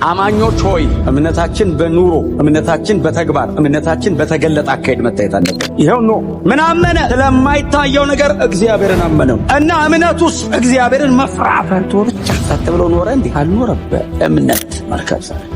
አማኞች ሆይ እምነታችን በኑሮ እምነታችን በተግባር እምነታችን በተገለጠ አካሄድ መታየት አለበት። ይሄው ነው ምን አመነ? ስለማይታየው ነገር እግዚአብሔርን አመነው እና እምነቱስ እግዚአብሔርን መፍራት ፈርቶ ብቻ ሰጥ ብሎ ኖረ እንዴ? አልኖረም። በእምነት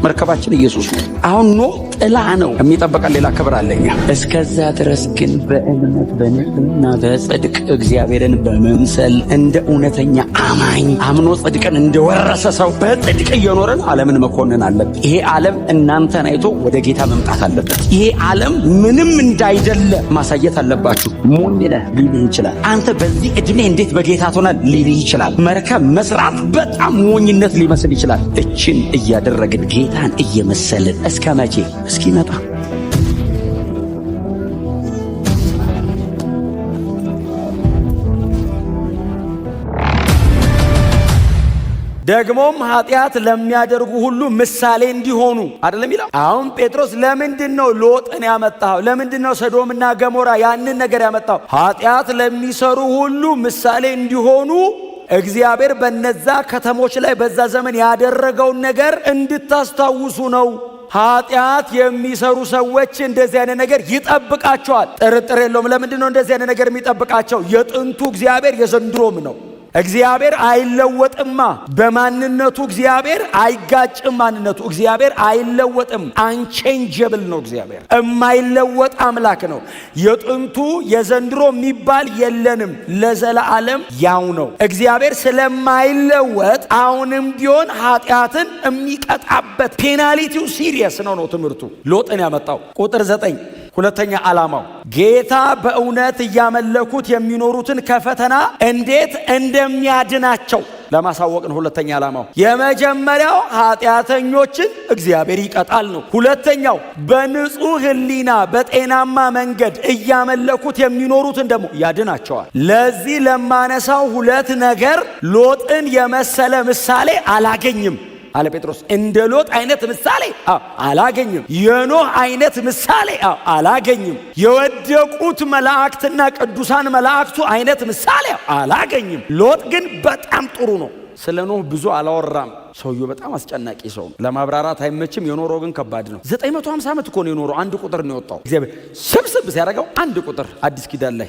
መርከባችን ኢየሱስ ነው። አሁን ኖ ጥላ ነው የሚጠበቀን ሌላ ክብር አለኛ። እስከዛ ድረስ ግን በእምነት በንጽህና በጽድቅ እግዚአብሔርን በመምሰል እንደ እውነተኛ አማኝ አምኖ ጽድቅን እንደወረሰ ሰው በጽድቅ እየኖረን ዓለምን መኮንን አለበት። ይሄ ዓለም እናንተን አይቶ ወደ ጌታ መምጣት አለበት። ይሄ ዓለም ምንም እንዳይደለ ማሳየት አለባችሁ። ሞኝ ነህ ሊልህ ይችላል። አንተ በዚህ ዕድሜ እንዴት በጌታ ትሆናል ሊልህ ይችላል። መርከብ መስራት በጣም ሞኝነት ሊመስል ይችላል። እችን እያደረግን ጌታን እየመሰልን እስከ መቼ? እስኪመጣ ደግሞም ኃጢአት ለሚያደርጉ ሁሉ ምሳሌ እንዲሆኑ አይደለም ይላል። አሁን ጴጥሮስ ለምንድነው ሎጥን ያመጣው? ለምንድነው ሰዶምና ገሞራ ያንን ነገር ያመጣው? ኃጢአት ለሚሰሩ ሁሉ ምሳሌ እንዲሆኑ እግዚአብሔር በነዛ ከተሞች ላይ በዛ ዘመን ያደረገውን ነገር እንድታስታውሱ ነው። ኃጢአት የሚሰሩ ሰዎች እንደዚህ አይነት ነገር ይጠብቃቸዋል። ጥርጥር የለውም። ለምንድነው እንደዚህ አይነት ነገር የሚጠብቃቸው? የጥንቱ እግዚአብሔር የዘንድሮም ነው። እግዚአብሔር አይለወጥማ። በማንነቱ እግዚአብሔር አይጋጭም። ማንነቱ እግዚአብሔር አይለወጥም። አንቼንጀብል ነው። እግዚአብሔር የማይለወጥ አምላክ ነው። የጥንቱ የዘንድሮ የሚባል የለንም። ለዘላለም ያው ነው። እግዚአብሔር ስለማይለወጥ አሁንም ቢሆን ኃጢአትን የሚቀጣበት ፔናሊቲው ሲሪየስ ነው ትምህርቱ። ሎጥን ያመጣው ቁጥር 9 ሁለተኛ ዓላማው ጌታ በእውነት እያመለኩት የሚኖሩትን ከፈተና እንዴት እንደሚያድናቸው ለማሳወቅ ነው። ሁለተኛ ዓላማው የመጀመሪያው ኃጢአተኞችን እግዚአብሔር ይቀጣል ነው። ሁለተኛው በንጹህ ሕሊና በጤናማ መንገድ እያመለኩት የሚኖሩትን ደግሞ ያድናቸዋል። ለዚህ ለማነሳው ሁለት ነገር ሎጥን የመሰለ ምሳሌ አላገኝም አለ ጴጥሮስ። እንደ ሎጥ አይነት ምሳሌ አላገኝም። የኖህ አይነት ምሳሌ አላገኝም። የወደቁት መላእክትና ቅዱሳን መላእክቱ አይነት ምሳሌ አላገኝም። ሎጥ ግን በጣም ጥሩ ነው። ስለ ኖህ ብዙ አላወራም። ሰውየው በጣም አስጨናቂ ሰው ነው። ለማብራራት አይመችም። የኖረው ግን ከባድ ነው። 950 ዓመት እኮ ነው የኖረው። አንድ ቁጥር ነው የወጣው። እግዚአብሔር ስብስብ ሲያደርገው አንድ ቁጥር አዲስ ኪዳን ላይ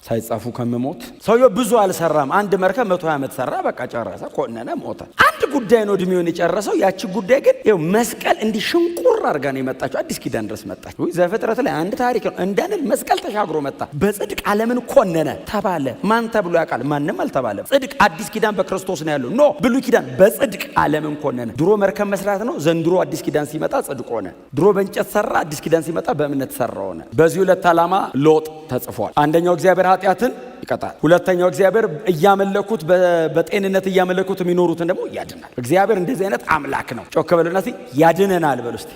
ሳይጻፉ ከመሞት ሰውየው ብዙ አልሰራም። አንድ መርከብ 120 ዓመት ሰራ። በቃ ጨረሰ፣ ኮነነ፣ ሞተ። አንድ ጉዳይ ነው እድሜውን የጨረሰው። ያቺ ጉዳይ ግን ይኸው መስቀል እንዲህ ሽንቁር አድርጋ ነው የመጣችው። አዲስ ኪዳን ድረስ መጣች። ዘፍጥረት ላይ አንድ ታሪክ ነው እንዳንል መስቀል ተሻግሮ መጣ። በጽድቅ ዓለምን ኮነነ ተባለ። ማን ተብሎ ያውቃል? ማንም አልተባለም። ጽድቅ አዲስ ኪዳን በክርስቶስ ነው ያለው። ኖ ብሉይ ኪዳን በጽድቅ ዓለምን ኮነነ። ድሮ መርከብ መስራት ነው። ዘንድሮ አዲስ ኪዳን ሲመጣ ጽድቅ ሆነ። ድሮ በእንጨት ሰራ፣ አዲስ ኪዳን ሲመጣ በእምነት ሰራ ሆነ። በዚህ ሁለት ዓላማ ሎጥ ተጽፏል። አንደኛው እግዚአብሔር ኃጢአትን ይቀጣል። ሁለተኛው እግዚአብሔር እያመለኩት በጤንነት እያመለኩት የሚኖሩትን ደግሞ ያድናል። እግዚአብሔር እንደዚህ አይነት አምላክ ነው። ጮክ በሉና ያድነናል በሉ እስቲ።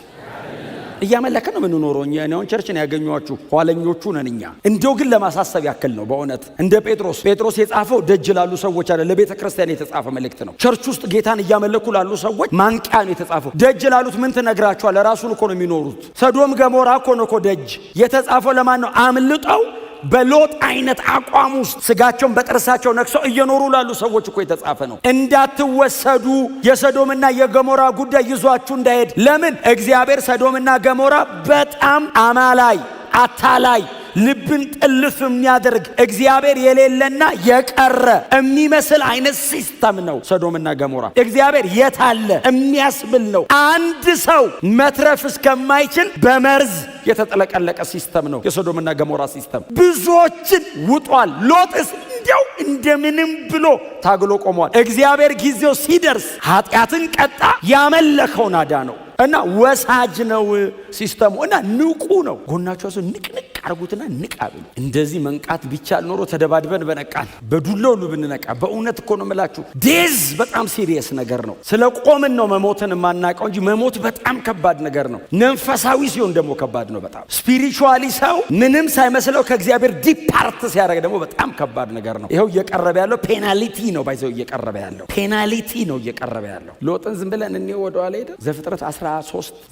እያመለከን ነው የምንኖረው። እኛውን ቸርችን ያገኟችሁ ኋለኞቹ ነን እኛ። እንደው ግን ለማሳሰብ ያክል ነው በእውነት እንደ ጴጥሮስ የጻፈው ደጅ ላሉ ሰዎች አይደል፣ ለቤተ ክርስቲያን የተጻፈ መልእክት ነው። ቸርች ውስጥ ጌታን እያመለኩ ላሉ ሰዎች ማንቂያ ነው የተጻፈው። ደጅ ላሉት ምን ትነግራቸዋል? ራሱን እኮ ነው የሚኖሩት። ሰዶም ገሞራ እኮ ነው እኮ ደጅ የተጻፈው። ለማን ነው? አምልጠው በሎጥ አይነት አቋም ውስጥ ስጋቸውን በጥርሳቸው ነክሰው እየኖሩ ላሉ ሰዎች እኮ የተጻፈ ነው። እንዳትወሰዱ፣ የሰዶምና የገሞራ ጉዳይ ይዟችሁ እንዳይሄድ። ለምን? እግዚአብሔር ሰዶምና ገሞራ በጣም አማላይ፣ አታላይ፣ ልብን ጥልፍ የሚያደርግ እግዚአብሔር የሌለና የቀረ የሚመስል አይነት ሲስተም ነው ሰዶምና ገሞራ። እግዚአብሔር የታለ የሚያስብል ነው። አንድ ሰው መትረፍ እስከማይችል በመርዝ የተጠለቀለቀ ሲስተም ነው የሰዶምና ገሞራ ሲስተም። ብዙዎችን ውጧል። ሎጥስ እንዲያው እንደምንም ብሎ ታግሎ ቆሟል። እግዚአብሔር ጊዜው ሲደርስ ኃጢአትን ቀጣ፣ ያመለከውን አዳነው። እና ወሳጅ ነው ሲስተሙ እና ንቁ ነው። ጎናቸው ሰው ንቅንቅ አርጉትና ንቃ ብሉ። እንደዚህ መንቃት ቢቻል ኖሮ ተደባድበን በነቃን፣ በዱላ ሁሉ ብንነቃ። በእውነት እኮ ነው የምላችሁ። ዴዝ በጣም ሲሪየስ ነገር ነው። ስለ ቆምን ነው መሞትን የማናውቀው እንጂ መሞት በጣም ከባድ ነገር ነው። መንፈሳዊ ሲሆን ደግሞ ከባድ ነው በጣም። ስፒሪቹዋሊ ሰው ምንም ሳይመስለው ከእግዚአብሔር ዲፓርት ሲያደርግ ደግሞ በጣም ከባድ ነገር ነው። ይኸው እየቀረበ ያለው ፔናሊቲ ነው። ባይዘው እየቀረበ ያለው ፔናሊቲ ነው እየቀረበ ያለው። ሎጥን ዝም ብለን እኔ ወደ ኋላ ሄደ ዘፍጥረት 13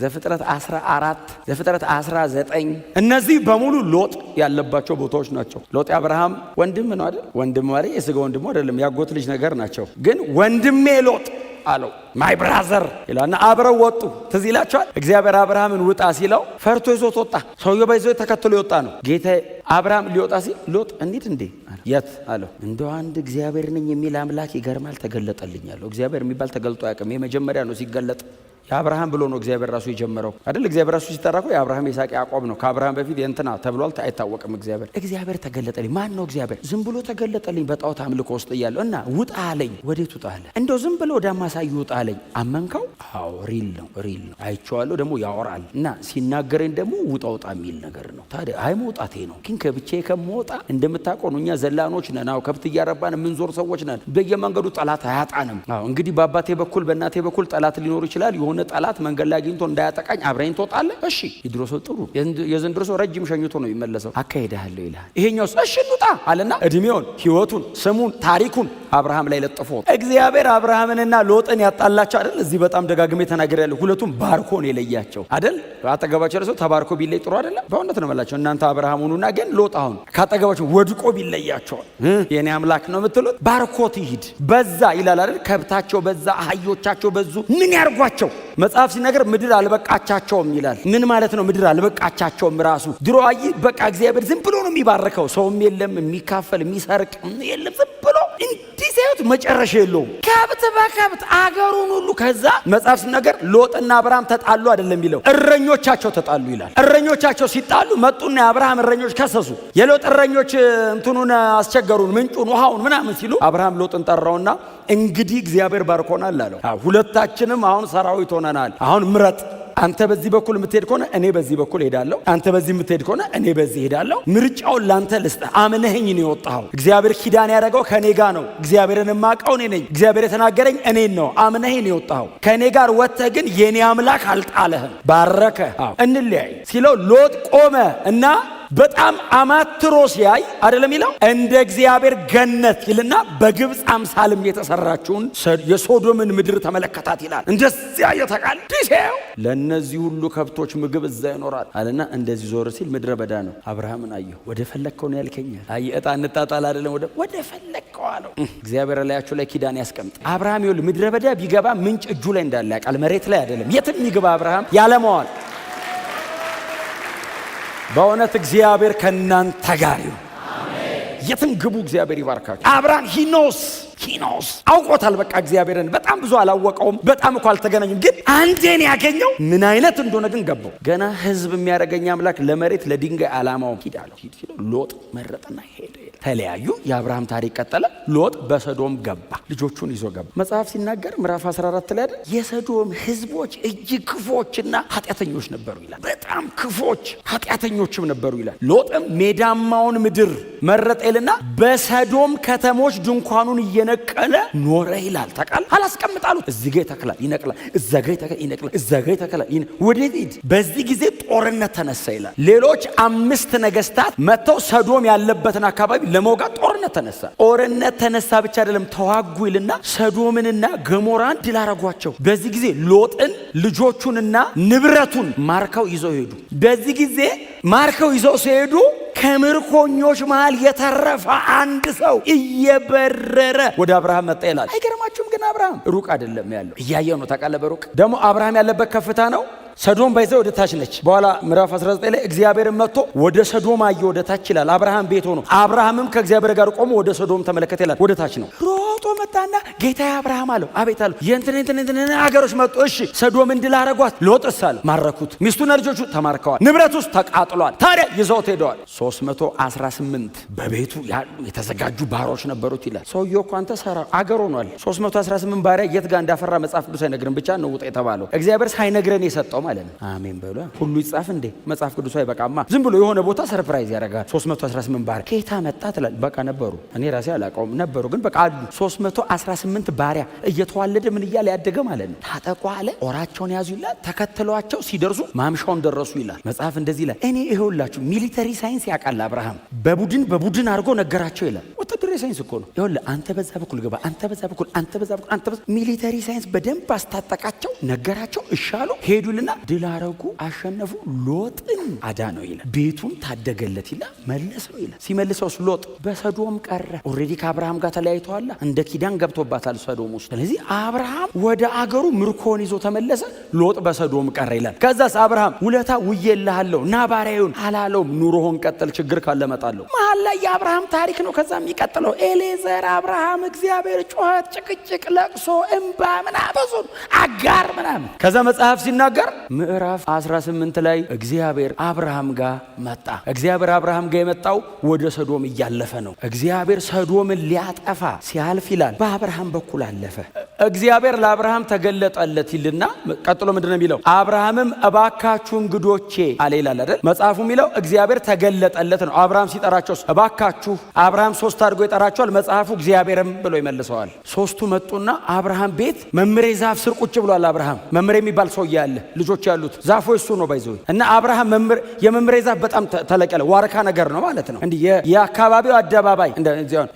ዘፍጥረት 14 ዘፍጥረት 19 እነዚህ በሙሉ ሎጥ ያለባቸው ቦታዎች ናቸው። ሎጥ የአብርሃም ወንድም ነው አይደል? ወንድም ማለት የሥጋ ወንድሙ አይደለም፣ ያጎት ልጅ ነገር ናቸው። ግን ወንድሜ ሎጥ አለው። ማይ ብራዘር ይላልና አብረው ወጡ። ትዝ ይላችኋል። እግዚአብሔር አብርሃምን ውጣ ሲለው ፈርቶ ይዞት ወጣ። ሰውየው ባይዘው ተከትሎ ይወጣ ነው። ጌታ አብርሃም ሊወጣ ሲል ሎጥ እንዴት እንዴ የት አለው። እንደው አንድ እግዚአብሔር ነኝ የሚል አምላክ ይገርማል ተገለጠልኝ አለው። እግዚአብሔር የሚባል ተገልጦ ያውቅም። የመጀመሪያ ነው ሲገለጥ። የአብርሃም ብሎ ነው እግዚአብሔር ራሱ የጀመረው አይደል? እግዚአብሔር ራሱ ሲጠራኩ የአብርሃም ይስሐቅ ያዕቆብ ነው። ከአብርሃም በፊት የእንትና ተብሏል አይታወቅም። እግዚአብሔር ተገለጠልኝ። ማን ነው እግዚአብሔር? ዝም ብሎ ተገለጠልኝ በጣዖት አምልኮ ውስጥ እያለሁ እና ውጣ አለኝ። ወዴት ውጣ አለ? እንደው ዝም ብሎ ወደ ማሳይ ውጣ አለኝ። አመንከው? አዎ ሪል ነው አይቼዋለሁ። ደግሞ ያወራል እና ሲናገረኝ ደግሞ ውጣ ውጣ የሚል ነገር ነው። ታዲያ አይ መውጣቴ ነው ግን ከብቻዬ ከመውጣ እንደምታውቀው ነው። እኛ ዘላኖች ነን። አዎ ከብት እያረባን የምንዞር ሰዎች ነን። በየመንገዱ ጠላት አያጣንም። አዎ እንግዲህ በአባቴ በኩል በእናቴ በኩል ጠላት ሊኖር ይችላል። የሆነ ጠላት መንገድ ላይ አግኝቶ እንዳያጠቃኝ አብረኝ ትወጣለህ። እሺ የድሮ ሰው ጥሩ፣ የዘንድሮ ሰው ረጅም ሸኝቶ ነው የሚመለሰው። አካሄዳለሁ ይላል። ይሄኛው እሺ እንውጣ አለና እድሜውን፣ ህይወቱን፣ ስሙን፣ ታሪኩን አብርሃም ላይ ለጥፎ እግዚአብሔር አብርሃምንና ሎጥን ያጣላቸው አይደል? እዚህ በጣም ደጋግሜ ተናግሬያለሁ። ሁለቱም ባርኮ ነው የለያቸው አይደል? አጠገባቸው ሰው ተባርኮ ቢለይ ጥሩ አይደለም። በእውነት ነው የምላቸው። እናንተ አብርሃም ሁኑና ግን ሎጥ አሁን ካጠገባቸው ወድቆ ቢለያቸው የኔ አምላክ ነው የምትሉት ባርኮት ይሂድ። በዛ ይላል አይደል? ከብታቸው በዛ፣ አህዮቻቸው በዙ። ምን ያርጓቸው? መጽሐፍ ሲነገር ምድር አልበቃቻቸውም ይላል። ምን ማለት ነው? ምድር አልበቃቻቸውም። ራሱ ድሮ አይ በቃ እግዚአብሔር ዝም ብሎ ነው የሚባርከው። ሰውም የለም የሚካፈል የሚሰርቅ የለም። ዝም ብሎ እንዲህ ሲያዩት መጨረሻ የለውም። ከብት በከብት አገሩን ሁሉ። ከዛ መጽሐፍ ሲነገር ሎጥና አብርሃም ተጣሉ አይደለም የሚለው እረኞቻቸው ተጣሉ ይላል። እረኞቻቸው ሲጣሉ መጡና የአብርሃም እረኞች ከሰሱ። የሎጥ እረኞች እንትኑን አስቸገሩን፣ ምንጩን፣ ውሃውን ምናምን ሲሉ አብርሃም ሎጥን ጠራውና እንግዲህ እግዚአብሔር ባርኮናል አለው። ሁለታችንም አሁን ሰራዊት ሆነናል። አሁን ምረጥ። አንተ በዚህ በኩል የምትሄድ ከሆነ እኔ በዚህ በኩል ሄዳለሁ። አንተ በዚህ የምትሄድ ከሆነ እኔ በዚህ ሄዳለሁ። ምርጫውን ላንተ ልስጥህ። አምነኸኝ ነው የወጣኸው። እግዚአብሔር ኪዳን ያደረገው ከኔ ጋር ነው። እግዚአብሔርን የማውቀው እኔ ነኝ። እግዚአብሔር የተናገረኝ እኔን ነው። አምነኸኝ ነው የወጣኸው። ከኔ ጋር ወጥተህ ግን የኔ አምላክ አልጣለህም። ባረከ። እንለያይ ሲለው ሎጥ ቆመ እና በጣም አማትሮ ሲያይ አይደለም ይለው እንደ እግዚአብሔር ገነት ይልና በግብፅ አምሳልም የተሰራችውን የሶዶምን ምድር ተመለከታት ይላል። እንደዚያ የተቃልዲሴው ለነዚህ ሁሉ ከብቶች ምግብ እዛ ይኖራል አለና እንደዚህ ዞር ሲል ምድረ በዳ ነው። አብርሃምን አየሁ። ወደ ፈለግከው ነው ያልከኛል። አይ እጣ እንጣጣል አይደለም ወደ ፈለግከው አለው። እግዚአብሔር ላያችሁ ላይ ኪዳን ያስቀምጥ። አብርሃም ይኸውልህ ምድረ በዳ ቢገባ ምንጭ እጁ ላይ እንዳለ ያውቃል። መሬት ላይ አይደለም። የትም ይግባ አብርሃም ያለመዋል። በእውነት እግዚአብሔር ከእናንተ ጋር ይሁን። የትም ግቡ። እግዚአብሔር ይባርካችሁ። አብርሃም ሂኖስ አውቆታል። በቃ እግዚአብሔርን በጣም ብዙ አላወቀውም። በጣም እኮ አልተገናኙም። ግን አንዴን ያገኘው ምን አይነት እንደሆነ ግን ገባው። ገና ህዝብ የሚያደርገኝ አምላክ ለመሬት ለድንጋይ አላማው ሂዳለሁ ሎጥ መረጠና ሄደ። ተለያዩ። የአብርሃም ታሪክ ቀጠለ። ሎጥ በሰዶም ገባ። ልጆቹን ይዞ ገባ። መጽሐፍ ሲናገር ምዕራፍ 14 ላይ አይደል የሰዶም ህዝቦች እጅግ ክፎችና ኃጢአተኞች ነበሩ ይላል። በጣም ክፎች ኃጢአተኞችም ነበሩ ይላል። ሎጥም ሜዳማውን ምድር መረጠልና በሰዶም ከተሞች ድንኳኑን እየነቀለ ኖረ ይላል። ተቃል አላስቀምጣሉት። እዚህ ጋር ይተክላል ይነቅላል፣ እዛ ጋር ይተክላል ይነቅላል፣ እዛ ጋር ይተክላል። ወዴት ሂድ? በዚህ ጊዜ ጦርነት ተነሳ ይላል። ሌሎች 5 ነገስታት መጥተው ሰዶም ያለበትን አካባቢ ለመውጋት ጦርነት ተነሳ ብቻ አይደለም ተዋጉ ይልና ሰዶምንና ገሞራን ድል አረጓቸው። በዚህ ጊዜ ሎጥን ልጆቹንና ንብረቱን ማርከው ይዘው ሄዱ። በዚህ ጊዜ ማርከው ይዘው ሲሄዱ ከምርኮኞች መሃል የተረፈ አንድ ሰው እየበረረ ወደ አብርሃም መጣ ይላል። አይገርማችሁም? ግን አብርሃም ሩቅ አይደለም ያለው፣ እያየው ነው። ታውቃለህ፣ በሩቅ ደግሞ አብርሃም ያለበት ከፍታ ነው። ሰዶም ባይዘው ወደ ታች ነች። በኋላ ምዕራፍ 19 ላይ እግዚአብሔርን መጥቶ ወደ ሰዶም አየ ወደ ታች ይላል። አብርሃም ቤት ሆኖ አብርሃምም ከእግዚአብሔር ጋር ቆሞ ወደ ሰዶም ተመለከተ ይላል። ወደ ታች ነው። ሮጦ መጣና ጌታዬ አብርሃም አለው። አቤት አለው። የእንትን አገሮች መጡ። እሺ ሰዶም እንድል አረጓት። ሎጥስ አለ ማረኩት። ሚስቱና ልጆቹ ተማርከዋል። ንብረት ውስጥ ተቃጥሏል። ታዲያ ይዘውት ሄደዋል። 318 በቤቱ ያሉ የተዘጋጁ ባሮች ነበሩት ይላል። ሰውየው እኮ አንተ ሰራ አገር ሆኗል። 318 ባሪያ የት ጋር እንዳፈራ መጽሐፍ ቅዱስ አይነግርም። ብቻ ነው ውጣ የተባለው እግዚአብሔር ሳይነግረን የሰጠው ማለት ነው። አሜን በሉ። ሁሉ ይጻፍ እንዴ? መጽሐፍ ቅዱስ አይበቃማ። ዝም ብሎ የሆነ ቦታ ሰርፕራይዝ ያደርጋል። 318 ባሪያ ከየት መጣ ትላል። በቃ ነበሩ። እኔ ራሴ አላውቀውም ነበሩ፣ ግን በቃ አሉ 318 ባሪያ እየተዋለደ ምን እያለ ያደገ ማለት ነው። ታጠቁ አለ። ኦራቸውን ያዙ ይላል። ተከትሏቸው ሲደርሱ ማምሻውን ደረሱ ይላል መጽሐፍ እንደዚህ ይላል። እኔ ይኸውላችሁ ሚሊተሪ ሳይንስ ያውቃል አብርሃም። በቡድን አድርጎ ነገራቸው ይላል። ወታደር ሚሊተሪ ሳይንስ እኮ ነው። ይኸውልህ አንተ በዛ በኩል ግባ፣ አንተ በዛ በኩል፣ አንተ በዛ በኩል፣ አንተ በዛ ሚሊተሪ ሳይንስ በደንብ አስታጠቃቸው፣ ነገራቸው፣ እሻሉ ሄዱልና ድል አረጉ፣ አሸነፉ፣ ሎጥን አዳነው ይላል። ቤቱን ታደገለት ይላል፣ መለሰው ይላል። ሲመልሰውስ ሎጥ በሰዶም ቀረ። ኦልሬዲ ከአብርሃም ጋር ተለያይተዋል፣ እንደ ኪዳን ገብቶባታል ሰዶም ውስጥ። ስለዚህ አብርሃም ወደ አገሩ ምርኮን ይዞ ተመለሰ፣ ሎጥ በሰዶም ቀረ ይላል። ከዛስ አብርሃም ውለታ ውዬልሃለሁ ና ባሪያውን አላለውም። ኑሮህን ቀጥል፣ ችግር ካለ እመጣለሁ። መሀል ላይ የአብርሃም ታሪክ ነው። ከዛ የሚቀጥለው ኤሌዘር፣ አብርሃም፣ እግዚአብሔር፣ ጩኸት፣ ጭቅጭቅ፣ ለቅሶ፣ እንባ ምናምን አጋር ምናምን። ከዛ መጽሐፍ ሲናገር ምዕራፍ 18 ላይ እግዚአብሔር አብርሃም ጋር መጣ። እግዚአብሔር አብርሃም ጋር የመጣው ወደ ሰዶም እያለፈ ነው። እግዚአብሔር ሰዶምን ሊያጠፋ ሲያልፍ ይላል በአብርሃም በኩል አለፈ። እግዚአብሔር ለአብርሃም ተገለጠለት ይልና ቀጥሎ ምንድነው የሚለው? አብርሃምም እባካችሁ እንግዶቼ አለ ይላል አይደል? መጽሐፉ የሚለው እግዚአብሔር ተገለጠለት ነው። አብርሃም ሲጠራቸው እባካችሁ፣ አብርሃም 3 አድርጎ ይጠራቸዋል። መጽሐፉ እግዚአብሔርም ብሎ ይመልሰዋል። 3ቱ መጡና አብርሃም ቤት መምሬ ዛፍ ስር ቁጭ ብሏል። አብርሃም መምሬ የሚባል ሰውዬ አለ፣ ልጆች ያሉት ዛፉ እሱ ነው ባይዘው። እና አብርሃም የመምሬ ዛፍ በጣም ተለቅ ያለ ዋርካ ነገር ነው ማለት ነው። እንዲህ የአካባቢው አደባባይ እንደዚያው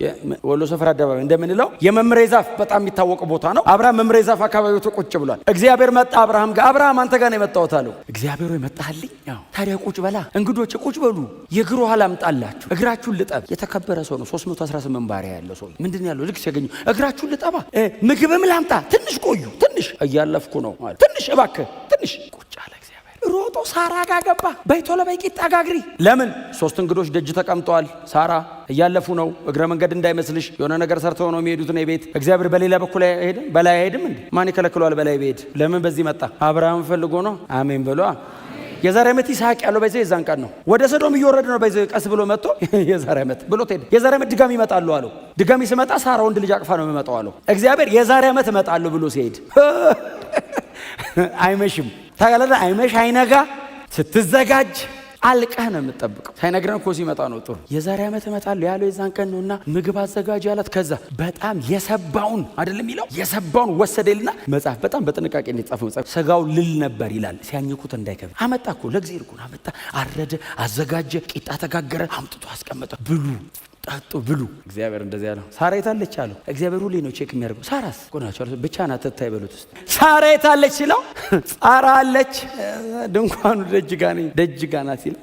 ወሎ ሰፈር አደባባይ እንደምንለው የመምሬ ዛፍ በጣም የሚታወቅ ቦታ ነው። አብርሃም መምሬ ዛፍ አካባቢው ቁጭ ብሏል። እግዚአብሔር መጣ አብርሃም ጋር። አብርሃም አንተ ጋር ነው የመጣሁት አለው። እግዚአብሔር ሆይ መጣህልኝ? አዎ። ታዲያ ቁጭ በላ፣ እንግዶች ቁጭ በሉ፣ የእግር ውሃ ላምጣላችሁ፣ እግራችሁን ልጠብ። የተከበረ ሰው ነው። 318 ባሪያ ያለው ሰው ምንድን ያለው ልክ ሲያገኙ እግራችሁን ልጠባ፣ ምግብም ላምጣ፣ ትንሽ ቆዩ፣ ትንሽ እያለፍኩ ነው ማለት ትንሽ እባክህ ትንሽ ቁጭ አለ። ሮጦ ሳራ ጋር ገባ። በይቶሎ በቂጣ ጋግሪ። ለምን 3 እንግዶች ደጅ ተቀምጠዋል። ሳራ እያለፉ ነው። እግረ መንገድ እንዳይመስልሽ የሆነ ነገር ሰርተው ነው የሚሄዱት ነው ቤት። እግዚአብሔር በሌላ በኩል አይሄድም፣ በላይ አይሄድም እንዴ? ማን ይከለክለዋል? በላይ ቢሄድ ለምን በዚህ መጣ? አብርሃም ፈልጎ ነው። አሜን ብሎ የዛሬ ዓመት ይስሐቅ ያለው በዚህ የዛን ቀን ነው። ወደ ሰዶም እየወረደ ነው። በዚህ ቀስ ብሎ መጥቶ የዛሬ ዓመት ብሎ ሄደ። የዛሬ ዓመት ድጋሚ ይመጣሉ አለው። ድጋሚ ሲመጣ ሳራ ወንድ ልጅ አቅፋ ነው የሚመጣው አለው። እግዚአብሔር የዛሬ ዓመት እመጣለሁ ብሎ ሲሄድ አይመሽም ታጋለና አይመሽ አይነጋ ስትዘጋጅ አልቀህ ነው የምትጠብቀው። ሳይነግረን እኮ ሲመጣ ነው ጥሩ። የዛሬ ዓመት እመጣለሁ ያለው የዛን ቀን ነውና ምግብ አዘጋጅ ያላት። ከዛ በጣም የሰባውን አይደለም የሚለው የሰባውን ወሰደልና መጽሐፍ በጣም በጥንቃቄ እንዲጻፈው መጽሐፍ ስጋው ልል ነበር ይላል። ሲያኝኩት እንዳይከብድ አመጣ እኮ ለእግዚአብሔር እኮ አመጣ፣ አረደ፣ አዘጋጀ፣ ቂጣ ተጋገረ፣ አምጥቶ አስቀመጠ። ብሉ ጠጡ ብሉ። እግዚአብሔር እንደዚህ ያለው ሳራ የታለች አለው። እግዚአብሔር ሁሌ ነው ቼክ የሚያደርገው። ሳራስ ቆናቸው ብቻ ናት ተታይ በሉት ውስጥ ሳራ የታለች ሲለው ሳራ አለች ድንኳኑ ደጅ ጋ ናት ሲለው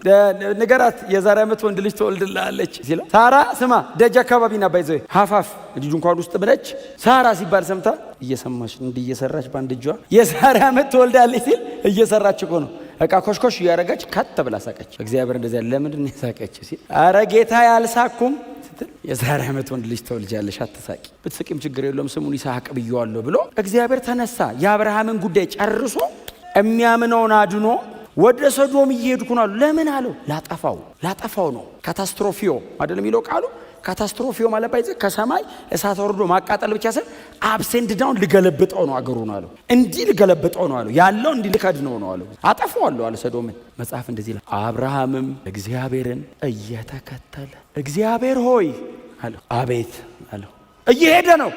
ንገራት የዛሬ ዓመት ወንድ ልጅ ትወልድልሃለች ሲለው ሳራ ስማ ደጅ አካባቢ ና ባይዘው ሀፋፍ እንዲህ ድንኳኑ ውስጥ ብለች ሳራ ሲባል ሰምታ እየሰማች እንዲህ እየሰራች ባንድ እጇ የዛሬ ዓመት ትወልዳለች ሲል እየሰራች እኮ ነው። እቃ ኮሽኮሽ እያደረገች ካት ብላ ሳቀች። እግዚአብሔር እንደዚያ ለምንድን ነው ሳቀች ሲል አረ ጌታ ያልሳኩም ስትል የዛሬ ዓመት ወንድ ልጅ ትወልጃለሽ አትሳቂ፣ ብትስቂም ችግር የለውም ስሙን ይስሐቅ ብየዋለሁ ብሎ እግዚአብሔር ተነሳ። የአብርሃምን ጉዳይ ጨርሶ የሚያምነውን አድኖ ወደ ሰዶም እየሄድኩ ነው። ለምን አለው? ላጠፋው ነው። ካታስትሮፊዮ አይደለም የሚለው ቃሉ። ካታስትሮፊዮ ማለት ባይዘ ከሰማይ እሳት ወርዶ ማቃጠል ብቻ ሳይሆን አብሴንድ ዳውን ልገለብጠው ነው አገሩ ነው አለው። እንዲህ ልገለብጠው ነው አለው። ያለው እንዲህ ልከድነው ነው አለው። አጠፋዋለሁ አለ ሰዶምን። መጽሐፍ እንደዚህ ይላል። አብርሃምም እግዚአብሔርን እየተከተለ እግዚአብሔር ሆይ አለው። አቤት አለው። እየሄደ ነው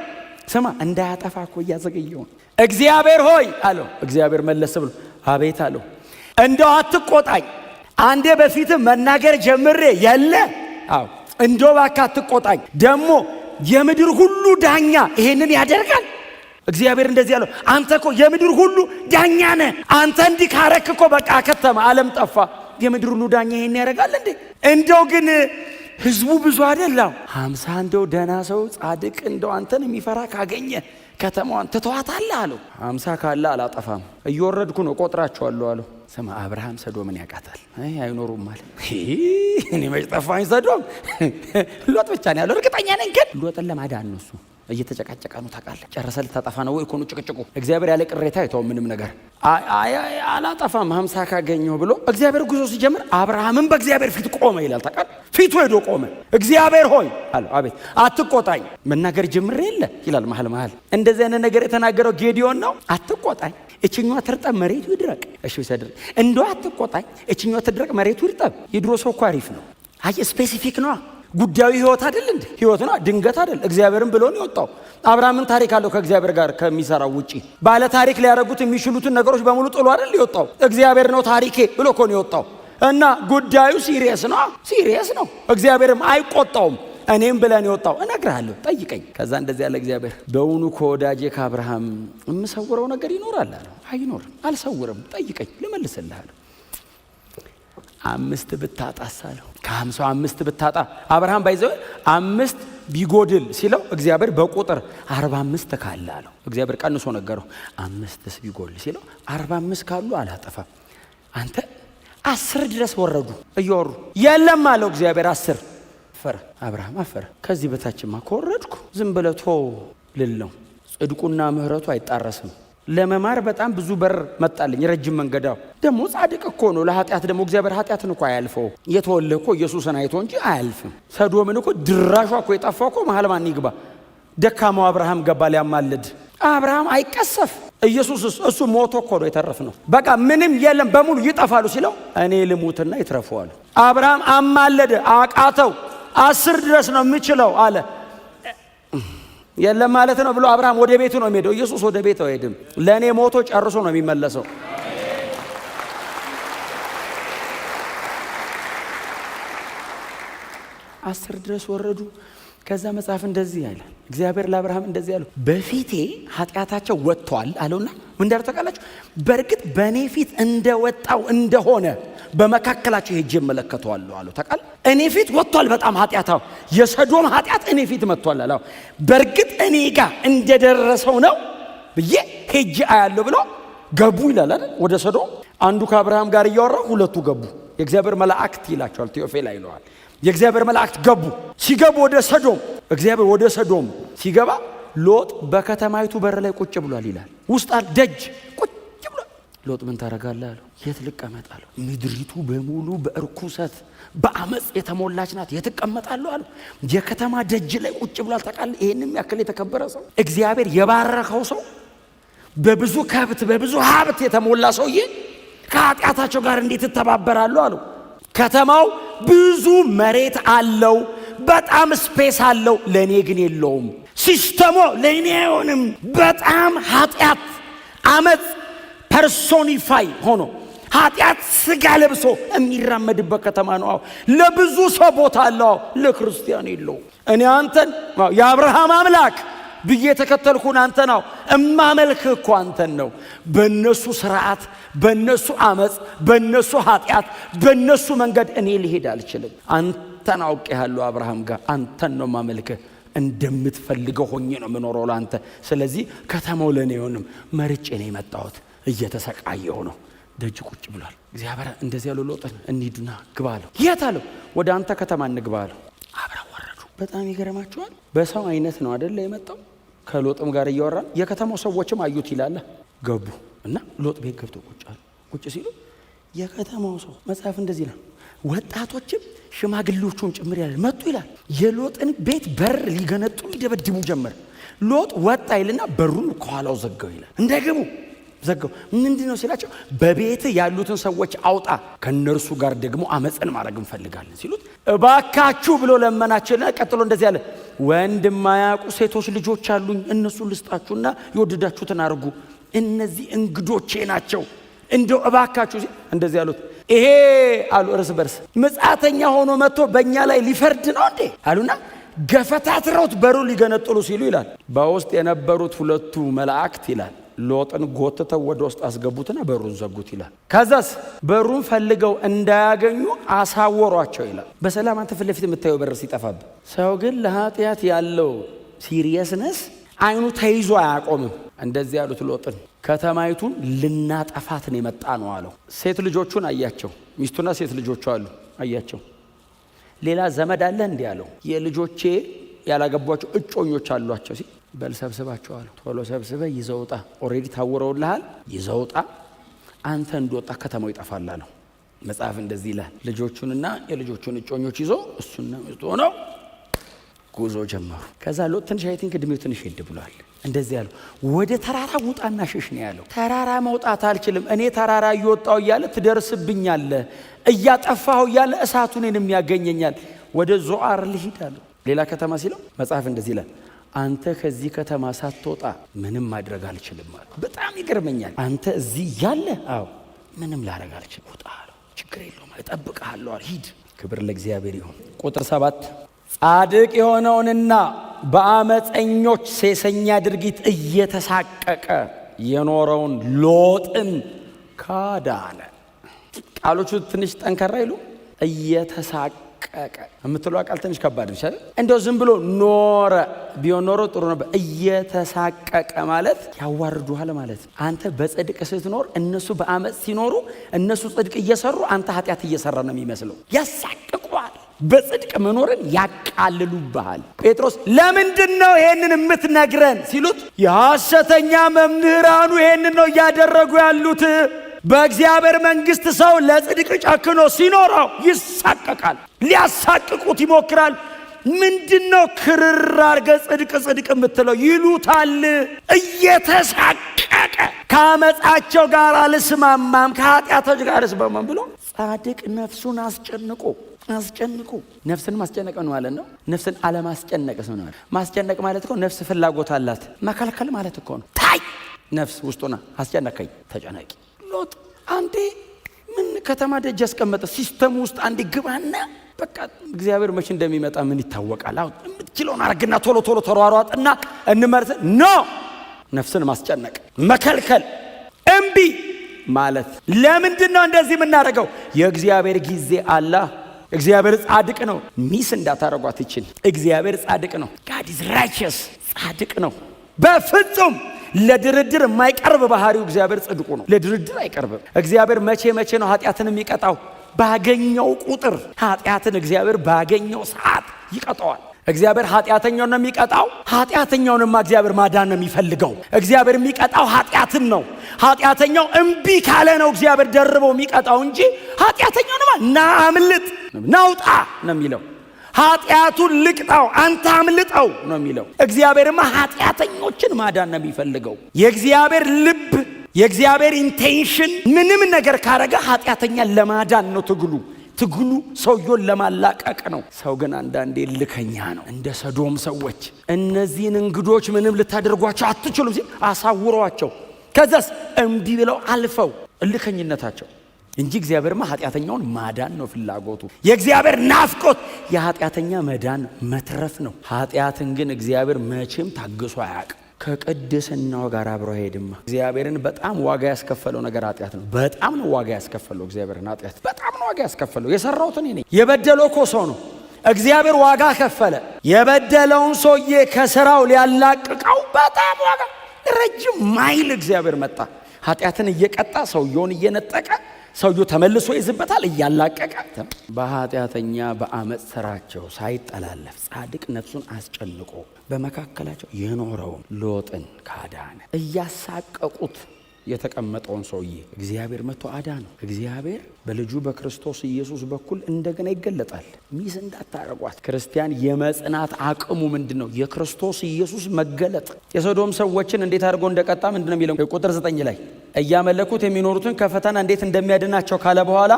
ስማ፣ እንዳያጠፋ እኮ እያዘገየው ነው። እግዚአብሔር ሆይ አለው። እግዚአብሔር መለስ ብሎ አቤት አለው። እንደው አትቆጣኝ፣ አንዴ በፊት መናገር ጀምሬ የለ አዎ እንደው እባክህ አትቆጣኝ። ደግሞ የምድር ሁሉ ዳኛ ይሄንን ያደርጋል? እግዚአብሔር እንደዚህ ያለው አንተ እኮ የምድር ሁሉ ዳኛ ነህ። አንተ እንዲህ ካረክ እኮ በቃ ከተማ ዓለም ጠፋ። የምድር ሁሉ ዳኛ ይሄን ያደርጋል እንዴ? እንደው ግን ህዝቡ ብዙ አይደለም 50 እንደው ደህና ሰው ጻድቅ እንደው አንተን የሚፈራ ካገኘ ከተማዋን ትተዋታለህ አለው። 50 ካለ አላጠፋም፣ እየወረድኩ ነው ቆጥራቸዋለሁ አለው። ስማ አብርሃም ሰዶምን ያውቃታል። አይኖሩም ማለት እኔ መች ጠፋኝ። ሰዶም ሎጥ ብቻ ነው ያለው እርግጠኛ ነኝ። ግን ሎጥን ለማዳን ነው እሱ እየተጨቃጨቀ ነው ታውቃለህ። ጨረሰ ልታጠፋ ነው ወይ እኮ ነው ጭቅጭቁ። እግዚአብሔር ያለ ቅሬታ አይተው ምንም ነገር አላጠፋም 50 ካገኘው ብሎ እግዚአብሔር ጉዞ ሲጀምር አብርሃምም በእግዚአብሔር ፊት ቆመ ይላል ታውቃለህ። ፊቱ ሄዶ ቆመ። እግዚአብሔር ሆይ አለው። አቤት አትቆጣኝ፣ መናገር ጀምሬ የለ ይላል መሀል እንደዚህ አይነት ነገር የተናገረው ጌዲዮን ነው። አትቆጣኝ፣ እችኛዋ ትርጠብ መሬቱ ይድረቅ። እሺ ሰድር እንደው አትቆጣኝ፣ እችኛዋ ትድረቅ መሬቱ ይርጠብ። የድሮ ሰው እኮ አሪፍ ነው። አይ ስፔሲፊክ ነው ጉዳዩ። ህይወት አይደል እንዴ? ህይወት ነው ድንገት አይደል? እግዚአብሔርን ብሎ ነው የወጣው። አብርሃምን ታሪክ አለው ከእግዚአብሔር ጋር ከሚሰራው ውጪ ባለ ታሪክ ሊያደርጉት የሚችሉትን ነገሮች በሙሉ ጥሎ አይደል የወጣው። እግዚአብሔር ነው ታሪኬ ብሎ እኮ ነው የወጣው። እና ጉዳዩ ሲሪየስ ነው። እግዚአብሔርም አይቆጣውም። እኔም ብለን የወጣው እነግርሃለሁ ጠይቀኝ። ከዛ እንደዚህ ያለ እግዚአብሔር በእውኑ ከወዳጄ ከአብርሃም የምሰውረው ነገር ይኖራል አለው። አይኖርም፣ አልሰውርም፣ ጠይቀኝ ልመልስልሃለሁ። 5 ብታጣስ አለው። ከ50 5 ብታጣ አብርሃም ባይዘው 5 ቢጎድል ሲለው እግዚአብሔር በቁጥር 45 ካለ አለው። እግዚአብሔር ቀንሶ ነገረው። 5ስ ቢጎል ሲለው 45 ካሉ አላጠፋም። አንተ 10 ድረስ ወረዱ እየወሩ የለም አለው እግዚአብሔር 10 አፈረ። አብርሃም አፈረ። ከዚህ በታችማ ከወረድኩ ዝም ብለቶ ልል ነው። ጽድቁና ምህረቱ አይጣረስም። ለመማር በጣም ብዙ በር መጣልኝ፣ ረጅም መንገዳው ደግሞ ጻድቅ እኮ ነው። ለኃጢአት ደግሞ እግዚአብሔር ኃጢአትን እኮ አያልፈው። የተወለደ እኮ ኢየሱስን አይቶ እንጂ አያልፍም። ሰዶምን እኮ ድራሿ እኮ የጠፋው እኮ መሃል ማን ይግባ? ደካማው አብርሃም ገባ ሊያማልድ። አብርሃም አይቀሰፍ። ኢየሱስስ እሱ ሞቶ እኮ ነው የተረፍነው። በቃ ምንም የለም በሙሉ ይጠፋሉ ሲለው እኔ ልሙትና ይትረፈዋል። አብርሃም አማለደ፣ አቃተው። 10 ድረስ ነው የምችለው አለ። የለም ማለት ነው ብሎ አብርሃም ወደ ቤቱ ነው የሚሄደው። ኢየሱስ ወደ ቤቱ አይሄድም። ለእኔ ሞቶ ጨርሶ ነው የሚመለሰው። 10 ድረስ ወረዱ። ከዛ መጽሐፍ እንደዚህ ያለ እግዚአብሔር ለአብርሃም እንደዚህ ያለው በፊቴ ኃጢአታቸው ወጥቷል አለውና ምን እንዳርተቃላችሁ በእርግጥ በእኔ ፊት እንደወጣው እንደሆነ በመካከላቸው ሄጄ እመለከተዋለሁ አለው። ተቃል እኔ ፊት ወጥቷል በጣም ኃጢአታው የሰዶም ኃጢአት እኔ ፊት መጥቷል አለው። በእርግጥ እኔ ጋር እንደደረሰው ነው ብዬ ሄጄ አያለሁ ብሎ ገቡ ይላል አይደል? ወደ ሰዶም አንዱ ከአብርሃም ጋር እያወራ ሁለቱ ገቡ። የእግዚአብሔር መላእክት ይላቸዋል፣ ቴዎፌላ ይለዋል። የእግዚአብሔር መላእክት ገቡ። ሲገቡ ወደ ሰዶም እግዚአብሔር ወደ ሰዶም ሲገባ ሎጥ በከተማይቱ በር ላይ ቁጭ ብሏል ይላል። ውስጥ ደጅ ቁጭ ብሏል። ሎጥ ምን ታረጋለህ አለው። የት ልቀመጥ አለው። ምድሪቱ በሙሉ በእርኩሰት በአመጽ የተሞላች ናት፣ የት እቀመጣለሁ አለው። የከተማ ደጅ ላይ ቁጭ ብሏል። ታውቃለህ፣ ይሄንም ያክል የተከበረ ሰው እግዚአብሔር የባረከው ሰው በብዙ ከብት በብዙ ሀብት የተሞላ ሰውዬ ከኃጢአታቸው ጋር እንዴት ተባበራለሁ አለው። ከተማው ብዙ መሬት አለው፣ በጣም ስፔስ አለው፣ ለኔ ግን የለውም። ሲስተሙ ለኔ አይሆንም። በጣም ኃጢአት አመጽ ፐርሶኒፋይ ሆኖ ኃጢአት ስጋ ለብሶ የሚራመድበት ከተማ ነው። ለብዙ ሰው ቦታ አለው፣ ለክርስቲያን የለው። እኔ አንተን የአብርሃም አምላክ ብዬ ተከተልኩን አንተ ነው እማመልክ እኮ አንተን ነው። በእነሱ ስርዓት በእነሱ አመጽ በእነሱ ኃጢአት በእነሱ መንገድ እኔ ልሄድ አልችልም። አንተን አውቄሃለሁ አብርሃም ጋር አንተን ነው ማመልክህ። እንደምትፈልገው ሆኜ ነው የምኖረው ለአንተ። ስለዚህ ከተማው ለኔ አይሆንም፣ መርጬ ነው የመጣሁት። እየተሰቃየሁ ነው። ደጅ ቁጭ ብሏል። እግዚአብሔር እንደዚህ ያለው ሎጥን እንሂድና ግባ አለው። የት አለው? ወደ አንተ ከተማ እንግባ አለው። አብረው ወረዱ። በጣም ይገርማቸዋል። በሰው አይነት ነው አይደለ የመጣው። ከሎጥም ጋር እያወራ የከተማው ሰዎችም አዩት ይላል። ገቡ እና ሎጥ ቤት ገብቶ ቁጭ አሉ። ቁጭ ሲሉ የከተማው ሰው መጽሐፍ እንደዚህ ይላል፣ ወጣቶችም ሽማግሌዎቹም ጭምር ያለ መጡ ይላል። የሎጥን ቤት በር ሊገነጥሉ ይደበድቡ ጀመር። ሎጥ ወጣ ይልና በሩን ከኋላው ዘጋው ይላል። እንዳይገቡ ዘጋው። ምንድነው ሲላቸው በቤት ያሉትን ሰዎች አውጣ፣ ከነርሱ ጋር ደግሞ አመጽን ማድረግ እንፈልጋለን ሲሉት እባካችሁ ብሎ ለመናቸውና ቀጥሎ እንደዚህ ያለ ወንድ የማያውቁ ሴቶች ልጆች አሉኝ፣ እነሱን ልስጣችሁና የወደዳችሁትን አድርጉ፣ እነዚህ እንግዶቼ ናቸው፣ እንደው እባካችሁ እንደዚህ ያሉት። ይሄ አሉ እርስ በርስ ምጻተኛ ሆኖ መጥቶ በእኛ ላይ ሊፈርድ ነው እንዴ አሉና ገፈታትረውት በሩ ሊገነጥሉ ሲሉ ይላል በውስጥ የነበሩት ሁለቱ መላእክት ይላል ሎጥን ጎትተው ወደ ውስጥ አስገቡትና በሩን ዘጉት ይላል። ከዛስ በሩን ፈልገው እንዳያገኙ አሳወሯቸው ይላል። በሰላም አንተ ፊት ለፊት የምታየው በር ሲጠፋብ፣ ሰው ግን ለኃጢአት ያለው ሲሪየስነስ አይኑ ተይዞ አያቆምም። እንደዚህ ያሉት ሎጥን ከተማይቱን ልናጠፋት ነው የመጣ ነው አለው። ሴት ልጆቹን አያቸው፣ ሚስቱና ሴት ልጆቹ አሉ አያቸው። ሌላ ዘመድ አለ እንዲህ አለው። የልጆቼ ያላገቧቸው እጮኞች አሏቸው ሲል በል ሰብስባቸው አለው። ቶሎ ሰብስበ ይዘውጣ፣ ኦሬዲ ታወረውልሃል፣ ይዘውጣ፣ አንተ እንደወጣ ከተማው ይጠፋል አለው። መጽሐፍ እንደዚህ ይላል። ልጆቹንና የልጆቹን እጮኞች ይዞ እሱና ሚስቱ ሆነው ጉዞ ጀመሩ። ከዛ ሎጥ ትንሽ አይቲንክ እድሜው ትንሽ ሄድ ብሏል። እንደዚህ ያለው ወደ ተራራ ውጣና ሽሽ ነው ያለው። ተራራ መውጣት አልችልም እኔ፣ ተራራ እየወጣው እያለ ትደርስብኛለህ፣ እያጠፋሁ እያለ እሳቱ እኔንም ያገኘኛል፣ ወደ ዞአር ልሂድ አለው። ሌላ ከተማ ሲለው መጽሐፍ እንደዚህ ይላል፣ አንተ ከዚህ ከተማ ሳትወጣ ምንም ማድረግ አልችልም አለ። በጣም ይገርመኛል። አንተ እዚህ ያለ ምንም ላደርግ አልችልም፣ ውጣ አለው። ችግር የለውም እጠብቅሃለሁ አለ። ሂድ። ክብር ለእግዚአብሔር ይሁን። ቁጥር 7 ጻድቅ የሆነውንና በአመፀኞች ሴሰኛ ድርጊት እየተሳቀቀ የኖረውን ሎጥን ካዳነ። ቃሎቹ ትንሽ ጠንከራ ይሉ። እየተሳቀቀ የምትለው ቃል ትንሽ ከባድ ይችላል። እንደው ዝም ብሎ ኖረ ቢሆን ኖሮ ጥሩ ነበር። እየተሳቀቀ ማለት ያዋርዱሃል ማለት ነው። አንተ በጽድቅ ስትኖር እነሱ በአመፅ ሲኖሩ፣ እነሱ ጽድቅ እየሰሩ አንተ ኃጢአት እየሰራ ነው የሚመስለው። ያሳቅቁሃል። በጽድቅ መኖርን ያቃልሉብሃል። ጴጥሮስ ለምንድን ነው ይሄንን የምትነግረን ሲሉት፣ የሐሰተኛ መምህራኑ ይሄንን ነው እያደረጉ ያሉት። በእግዚአብሔር መንግሥት ሰው ለጽድቅ ጨክኖ ሲኖረው ይሳቀቃል። ሊያሳቅቁት ይሞክራል። ምንድነው ክርር አርገ ጽድቅ የምትለው ይሉታል። እየተሳቀቀ ከአመፃቸው ጋር አልስማማም፣ ከኃጢአቶች ጋር አልስማማም ብሎ ጻድቅ ነፍሱን አስጨንቁ። ነፍስን ማስጨነቅ ነው ማለት ነው። ነፍስን አለማስጨነቅ ነው ማለት። ማስጨነቅ ማለት እኮ ነፍስ ፍላጎት አላት፣ መከልከል ማለት እኮ ነው። ታይ ነፍስ ውስጡና አስጨነቀኝ፣ ተጨነቂ። ሎጥ አንዴ ምን ከተማ ደጅ ያስቀመጠ ሲስተም ውስጥ አንዴ ግባና በቃ እግዚአብሔር መቼ እንደሚመጣ ምን ይታወቃል። አሁን የምትችለውን አርግና ቶሎ ተሯሯጥና እንመርጥ ነው። ነፍስን ማስጨነቅ፣ መከልከል፣ እምቢ ማለት። ለምንድን ነው እንደዚህ የምናደርገው? የእግዚአብሔር ጊዜ አለ። እግዚአብሔር ጻድቅ ነው። ሚስ እንዳታረጓት ይችል። እግዚአብሔር ጻድቅ ነው። God is righteous። ጻድቅ ነው በፍጹም ለድርድር የማይቀርብ ባህሪው እግዚአብሔር ጽድቁ ነው። ለድርድር አይቀርብም። እግዚአብሔር መቼ ነው ኃጢአትን የሚቀጣው? ባገኘው ቁጥር ኃጢአትን እግዚአብሔር ባገኘው ሰዓት ይቀጣዋል። እግዚአብሔር ኃጢአተኛውን ነው የሚቀጣው። ኃጢአተኛውንማ እግዚአብሔር ማዳን ነው የሚፈልገው። እግዚአብሔር የሚቀጣው ኃጢአትን ነው። ኃጢአተኛው እምቢ ካለ ነው እግዚአብሔር ደርበው የሚቀጣው እንጂ ኃጢአተኛውንማ ና አምልጥ ናውጣ ነው የሚለው። ኃጢአቱን ልቅጣው አንተ አምልጠው ነው የሚለው። እግዚአብሔርማ ኃጢአተኞችን ማዳን ነው የሚፈልገው። የእግዚአብሔር ልብ፣ የእግዚአብሔር ኢንቴንሽን ምንም ነገር ካረገ ኃጢአተኛን ለማዳን ነው ትግሉ ሰውየውን ለማላቀቅ ነው። ሰው ግን አንዳንዴ ልከኛ ነው። እንደ ሰዶም ሰዎች እነዚህን እንግዶች ምንም ልታደርጓቸው አትችሉም ሲል አሳውሯቸው፣ ከዛስ እምቢ ብለው አልፈው እልከኝነታቸው እንጂ እግዚአብሔርማ ኃጢአተኛውን ማዳን ነው ፍላጎቱ። የእግዚአብሔር ናፍቆት የኃጢአተኛ መዳን መትረፍ ነው። ኃጢአትን ግን እግዚአብሔር መቼም ታግሶ አያውቅም። ከቅድስናው ጋር አብሮ ሄድማ። እግዚአብሔርን በጣም ዋጋ ያስከፈለው ነገር ኃጢአት ነው። በጣም ነው ዋጋ ያስከፈለው እግዚአብሔርን ኃጢአት በጣም ነው ዋጋ ያስከፈለው። የሰራሁት እኔ ነኝ። የበደለው እኮ ሰው ነው። እግዚአብሔር ዋጋ ከፈለ። የበደለውን ሰውዬ ከስራው ሊያላቅቀው በጣም ዋጋ ረጅም ማይል እግዚአብሔር መጣ። ኃጢአትን እየቀጣ ሰውየውን እየነጠቀ ሰውየው ተመልሶ ይዝበታል እያላቀቀ። በኃጢአተኛ በአመፅ ስራቸው ሳይጠላለፍ ጻድቅ ነፍሱን አስጨንቆ በመካከላቸው የኖረውን ሎጥን ካዳነ። እያሳቀቁት የተቀመጠውን ሰውዬ እግዚአብሔር መጥቶ አዳነው። እግዚአብሔር በልጁ በክርስቶስ ኢየሱስ በኩል እንደገና ይገለጣል። ሚስ እንዳታረጓት። ክርስቲያን የመጽናት አቅሙ ምንድነው? የክርስቶስ ኢየሱስ መገለጥ። የሶዶም ሰዎችን እንዴት አድርጎ እንደቀጣ ምንድነው የሚለው? ቁጥር 9 ላይ እያመለኩት የሚኖሩትን ከፈተና እንዴት እንደሚያድናቸው ካለ በኋላ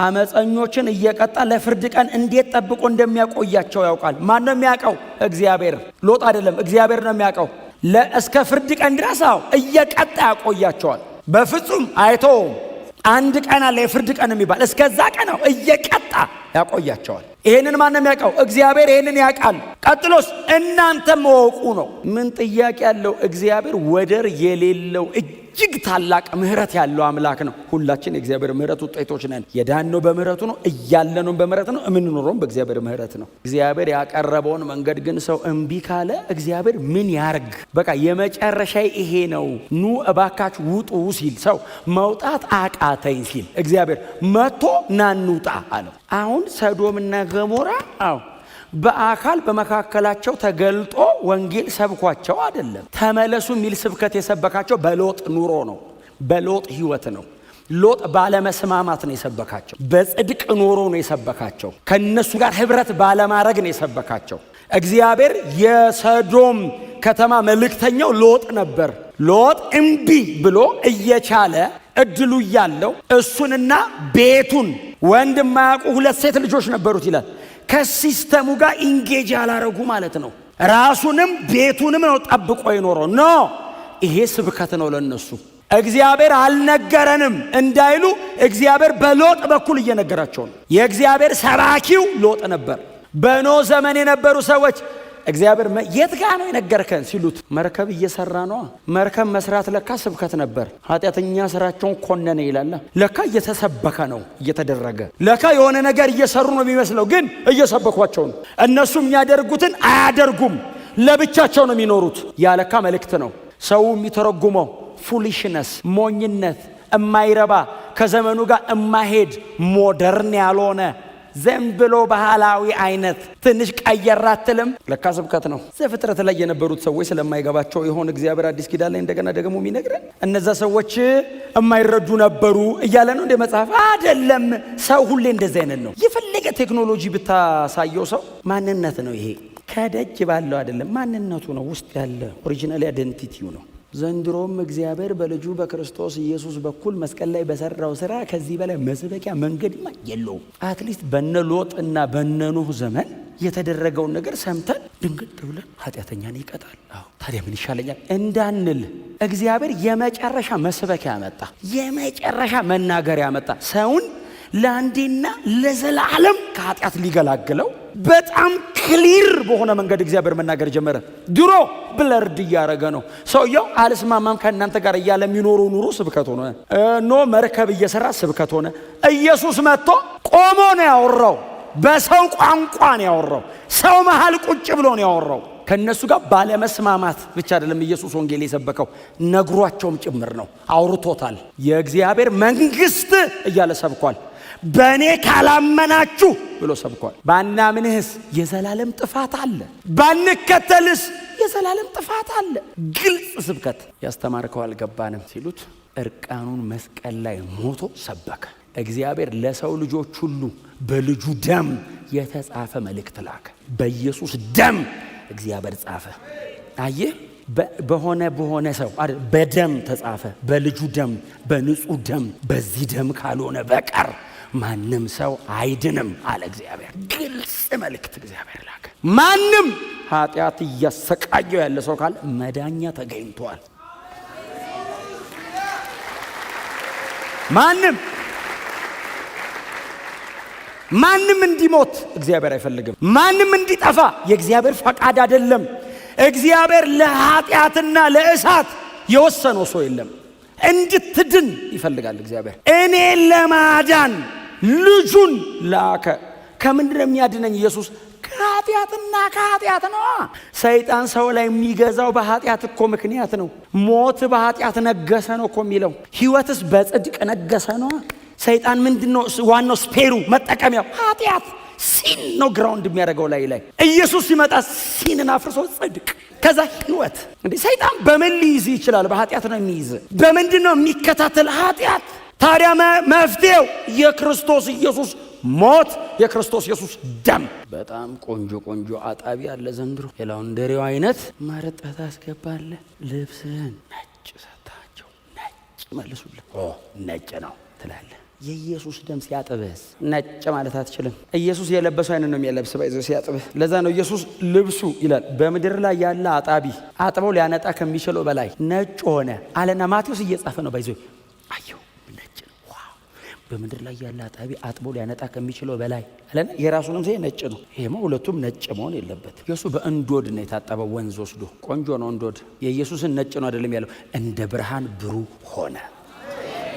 አመፀኞችን እየቀጣ ለፍርድ ቀን እንዴት ጠብቆ እንደሚያቆያቸው ያውቃል። ማን ነው የሚያውቀው? እግዚአብሔር። ሎጥ አይደለም፣ እግዚአብሔር ነው የሚያውቀው። እስከ ፍርድ ቀን ድረስ እየቀጣ ያቆያቸዋል። በፍጹም አይተውም። አንድ ቀን አለ የፍርድ ቀን የሚባል፣ እስከዛ ቀን እየቀጣ ያቆያቸዋል። ይሄንን ማን ነው የሚያውቀው? እግዚአብሔር ይሄንን ያውቃል። ቀጥሎስ እናንተም ወቁ ነው። ምን ጥያቄ ያለው? እግዚአብሔር ወደር የሌለው እጅግ ታላቅ ምህረት ያለው አምላክ ነው። ሁላችን የእግዚአብሔር ምህረት ውጤቶች ነን። የዳነው በምህረቱ ነው፣ እያለነው በምህረት ነው፣ የምንኖረውም በእግዚአብሔር ምህረት ነው። እግዚአብሔር ያቀረበውን መንገድ ግን ሰው እምቢ ካለ እግዚአብሔር ምን ያርግ? በቃ የመጨረሻ ይሄ ነው፣ ኑ እባካችሁ ውጡ ሲል፣ ሰው መውጣት አቃተኝ ሲል እግዚአብሔር መጥቶ ና እንውጣ አለው። አሁን ሰዶምና ገሞራ በአካል በመካከላቸው ተገልጦ ወንጌል ሰብኳቸው አይደለም። ተመለሱ የሚል ስብከት የሰበካቸው በሎጥ ኑሮ ነው፣ በሎጥ ህይወት ነው። ሎጥ ባለመስማማት ነው የሰበካቸው። በጽድቅ ኑሮ ነው የሰበካቸው። ከነሱ ጋር ህብረት ባለማድረግ ነው የሰበካቸው። እግዚአብሔር የሰዶም ከተማ መልእክተኛው ሎጥ ነበር። ሎጥ እምቢ ብሎ እየቻለ እድሉ እያለው እሱንና ቤቱን ወንድ የማያውቁ 2 ሴት ልጆች ነበሩት ይላል። ከሲስተሙ ጋር ኢንጌጅ ያላረጉ ማለት ነው። ራሱንም ቤቱንም ነው ጠብቆ የኖረው። ኖ ይሄ ስብከት ነው ለነሱ። እግዚአብሔር አልነገረንም እንዳይሉ እግዚአብሔር በሎጥ በኩል እየነገራቸው ነው። የእግዚአብሔር ሰባኪው ሎጥ ነበር። በኖህ ዘመን የነበሩ ሰዎች እግዚአብሔር የት ጋር ነው የነገርከን ሲሉት መርከብ እየሰራ ነው። መርከብ መስራት ለካ ስብከት ነበር። ኃጢአተኛ ስራቸውን ኮነነ ይላል። ለካ እየተሰበከ ነው እየተደረገ። ለካ የሆነ ነገር እየሰሩ ነው የሚመስለው፣ ግን እየሰበኳቸው ነው። እነሱ የሚያደርጉትን አያደርጉም፣ ለብቻቸው ነው የሚኖሩት። ያለካ መልእክት ነው። ሰው የሚተረጉመው ፉሊሽነስ፣ ሞኝነት፣ የማይረባ ከዘመኑ ጋር የማይሄድ ሞደርን ያልሆነ ዘም ብሎ ባህላዊ አይነት ትንሽ ቀየር አትልም። ለካ ስብከት ነው። ዘፍጥረት ላይ የነበሩት ሰዎች ስለማይገባቸው ይሆን እግዚአብሔር አዲስ ኪዳን ላይ እንደገና ደግሞ የሚነግረን እነዛ ሰዎች የማይረዱ ነበሩ እያለ ነው እንደ መጽሐፍ አይደለም። ሰው ሁሌ እንደዚህ አይነት ነው። የፈለገ ቴክኖሎጂ ብታሳየው ሰው ማንነት ነው። ይሄ ከደጅ ባለው አይደለም፣ ማንነቱ ነው። ውስጥ ያለ ኦሪጂናል አይደንቲቲው ነው። ዘንድሮም እግዚአብሔር በልጁ በክርስቶስ ኢየሱስ በኩል መስቀል ላይ በሰራው ስራ ከዚህ በላይ መስበኪያ መንገድ የለውም። አትሊስት በነ ሎጥና በነ ኖህ ዘመን የተደረገውን ነገር ሰምተን ድንግጥ ብለን ኃጢአተኛን ይቀጣል፣ አዎ ታዲያ ምን ይሻለኛል እንዳንል እግዚአብሔር የመጨረሻ መስበኪያ ያመጣ፣ የመጨረሻ መናገሪያ ያመጣ። ሰውን ለአንዴና ለዘላለም ከኃጢአት ሊገላግለው በጣም ክሊር በሆነ መንገድ እግዚአብሔር መናገር ጀመረ። ድሮ ብለርድ እያረገ ነው። ሰውየው አልስማማም ከእናንተ ጋር እያለ የሚኖረው ኑሮ ስብከት ሆነ። ኖህ መርከብ እየሰራ ስብከት ሆነ። ኢየሱስ መጥቶ ቆሞ ነው ያወራው። በሰው ቋንቋ ነው ያወራው። ሰው መሃል ቁጭ ብሎ ነው ያወራው። ከነሱ ጋር ባለመስማማት ብቻ አይደለም ኢየሱስ ወንጌል የሰበከው፣ ነግሯቸውም ጭምር ነው። አውርቶታል። የእግዚአብሔር መንግስት እያለ ሰብኳል። በእኔ ካላመናችሁ ብሎ ሰብኳል። ባናምንህስ የዘላለም ጥፋት አለ፣ ባንከተልስ የዘላለም ጥፋት አለ። ግልጽ ስብከት። ያስተማርከው አልገባንም ሲሉት እርቃኑን መስቀል ላይ ሞቶ ሰበከ። እግዚአብሔር ለሰው ልጆች ሁሉ በልጁ ደም የተጻፈ መልእክት ላከ። በኢየሱስ ደም እግዚአብሔር ጻፈ። አየህ፣ በሆነ ሰው በደም ተጻፈ፣ በልጁ ደም፣ በንጹህ ደም። በዚህ ደም ካልሆነ በቀር ማንም ሰው አይድንም አለ እግዚአብሔር። ግልጽ መልእክት እግዚአብሔር ላከ። ማንም ኃጢአት እያሰቃየው ያለ ሰው ካለ መዳኛ ተገኝቷል። ማንም እንዲሞት እግዚአብሔር አይፈልግም። ማንም እንዲጠፋ የእግዚአብሔር ፈቃድ አይደለም። እግዚአብሔር ለኃጢአትና ለእሳት የወሰነው ሰው የለም። እንድትድን ይፈልጋል እግዚአብሔር። እኔ ለማዳን ልጁን ላከ። ከምንድን ነው የሚያድነኝ ኢየሱስ? ከኃጢአትና ከኃጢአት ነው። ሰይጣን ሰው ላይ የሚገዛው በኃጢአት እኮ ምክንያት ነው። ሞት በኃጢአት ነገሰ ነው እኮ የሚለው። ሕይወትስ በጽድቅ ነገሰ ነው። ሰይጣን ምንድነው ዋናው ስፔሩ መጠቀሚያው? ኃጢአት ሲን ነው ግራውንድ የሚያደርገው ላይ ኢየሱስ ሲመጣ ሲንን አፍርሶ ጽድቅ፣ ከዛ ሕይወት። እንዴ ሰይጣን በምን ሊይዝ ይችላል? በኃጢአት ነው የሚይዝ። በምንድን ነው የሚከታተል? ኃጢአት። ታዲያ መፍትሄው የክርስቶስ ኢየሱስ ሞት፣ የክርስቶስ ኢየሱስ ደም። በጣም ቆንጆ አጣቢ አለ ዘንድሮ። የላውንደሪው አይነት መርጠህ ታስገባለህ። ልብስህን ነጭ ሰታቸው ነጭ መልሱልህ። ነጭ ነው ትላለህ። የኢየሱስ ደም ሲያጥብህስ ነጭ ማለት አትችልም። ኢየሱስ የለበሰው አይነት ነው የሚያለብስ ባይዘው ሲያጥብህ። ለዛ ነው ኢየሱስ ልብሱ ይላል በምድር ላይ ያለ አጣቢ አጥበው ሊያነጣ ከሚችለው በላይ ነጭ ሆነ አለና ማቴዎስ እየጻፈ ነው ባይዘው። አየው ነጭ ነው። ዋው! በምድር ላይ ያለ አጣቢ አጥበው ሊያነጣ ከሚችለው በላይ አለና የራሱንም ሲይ ነጭ ነው። ይሄማ ሁለቱም ነጭ መሆን የለበት። ኢየሱስ በእንዶድ ነው የታጠበው ወንዝ ወስዶ። ቆንጆ ነው እንዶድ። የኢየሱስን ነጭ ነው አይደለም ያለው፣ እንደ ብርሃን ብሩህ ሆነ።